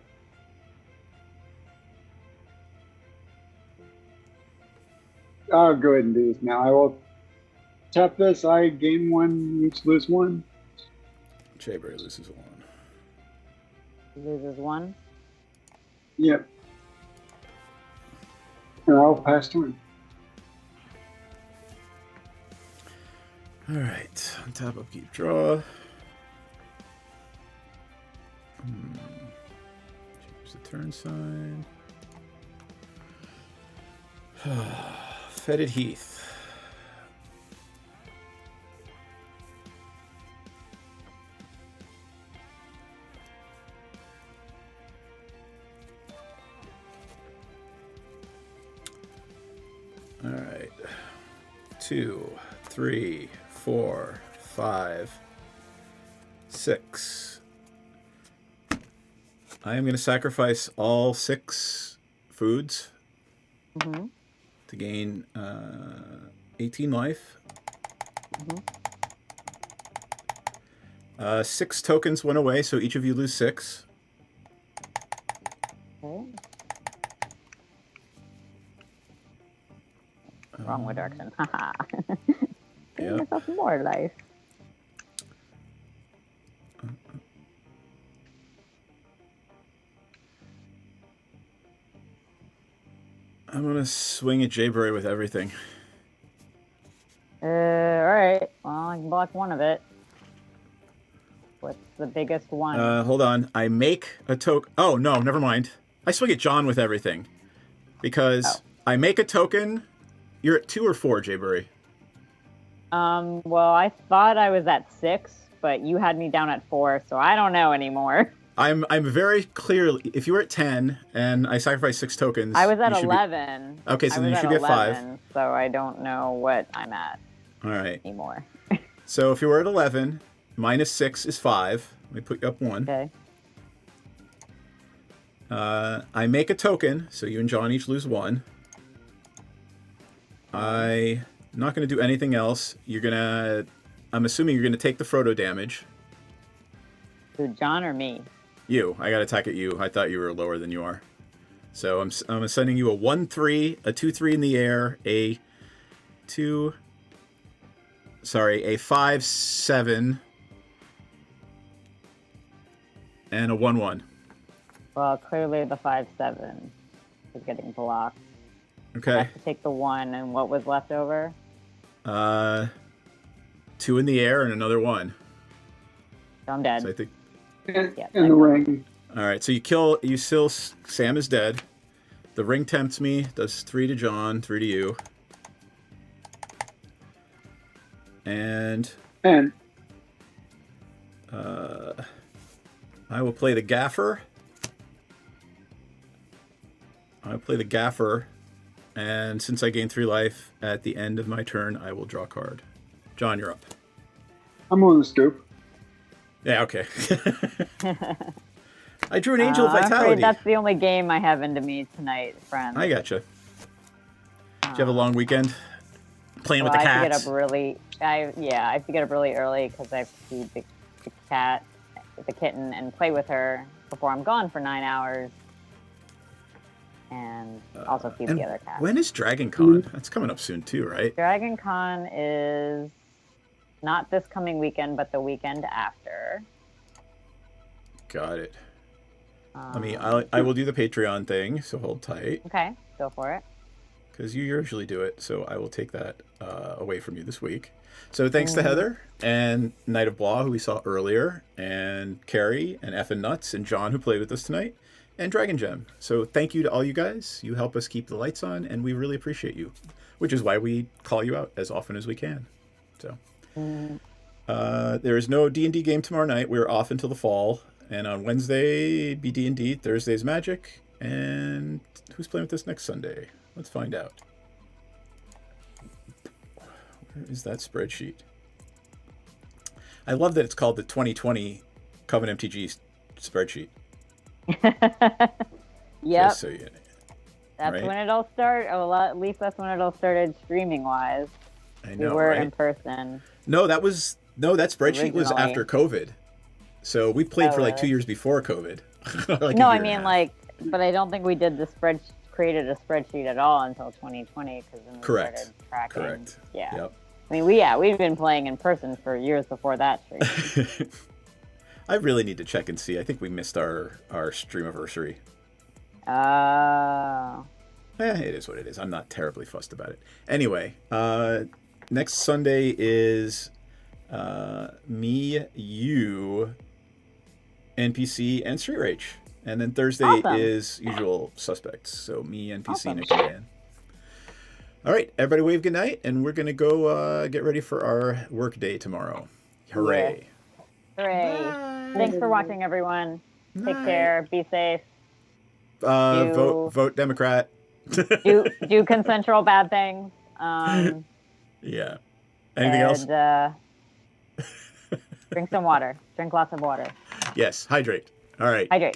I'll go ahead and do this now. I will tap this. I gain 1, each lose 1. Jayberry loses 1. Loses 1? Yep. And I'll pass turn. Alright, on top upkeep draw. Change the turn sign. Fetid Heath. Alright. 2, 3, 4, 5, 6. I am going to sacrifice all 6 foods to gain 18 life. 6 tokens went away, so each of you lose 6. Okay. Wrong way direction. Haha. Give myself more life. I'm gonna swing at Jayberry with everything. Alright. Well, I can block one of it. What's the biggest one? Hold on. I make a token. Oh, no, never mind. I swing at John with everything. Because I make a token. You're at 2 or 4, Jayberry? Well, I thought I was at 6, but you had me down at 4, so I don't know anymore. I'm very clearly. If you were at 10 and I sacrificed 6 tokens, I was at you should 11. Be... Okay, so then you should be at 5. So I don't know what I'm at. All right. Anymore. So if you were at 11, minus 6 is 5. Let me put you up 1. Okay. I make a token, so you and John each lose 1. I'm not going to do anything else. I'm assuming you're going to take the Frodo damage. Who, John or me? You. I got to attack at you. I thought you were lower than you are. So I'm assigning you a 1-3, a 2-3 in the air, a 5-7, and a 1-1. Well, clearly the 5-7 is getting blocked. Okay. I have to take the 1, and what was left over? 2 in the air and another 1. So I'm dead. So I think. In the ring. All right, so you still. Sam is dead. The ring tempts me. Does 3 to John, 3 to you. And I will play the Gaffer. I'll play the Gaffer, and since I gain 3 life at the end of my turn, I will draw a card. John, you're up. I'm on the scoop. Yeah, okay. I drew an Angel of I'm Vitality. afraid that's the only game I have into me tonight, friends. I gotcha. Did you have a long weekend? Playing with the cats? I have to get up really early because I have to feed the cat, the kitten, and play with her before I'm gone for 9 hours. And also feed the other cat. When is Dragon Con? That's coming up soon too, right? Dragon Con is not this coming weekend, but the weekend after. Got it. I will do the Patreon thing, so hold tight. Okay, go for it. Because you usually do it, so I will take that away from you this week. So thanks to Heather and Knight of Blah, who we saw earlier, and Carrie and Effin Nuts and John, who played with us tonight, and Dragon Gem. So thank you to all you guys. You help us keep the lights on, and we really appreciate you, which is why we call you out as often as we can. So there is no D&D game tomorrow night. We're off until the fall, and on Wednesday be D&D, Thursday's Magic, and who's playing with us next Sunday? Let's find out. Where is that spreadsheet? I love that it's called the 2020 Coven MTG spreadsheet. Yep. So that's right? when it all started. Oh, well, at least that's when it all started streaming wise. I know, we were right? in person. No, that spreadsheet was Originally. after COVID. So we played for like 2 years before COVID. Like no, a I year mean and a half. but I don't think we did created a spreadsheet at all until 2020 because then we started tracking. Correct. Yeah. Yep. I mean, we've been playing in person for years before that stream. I really need to check and see. I think we missed our streamiversary. It is what it is. I'm not terribly fussed about it. Anyway, next Sunday is me, you, NPC, and Street Rage. And then Thursday is usual suspects. So me, NPC, Nick, and Dan. All right, everybody wave good night, and we're going to go get ready for our work day tomorrow. Hooray. Yeah. Hooray. Thanks for watching, everyone. Take care. Be safe. Vote Democrat. do consensual bad things. Yeah. Anything else? Drink some water. Drink lots of water. Yes, hydrate. All right. Hydrate. Good night.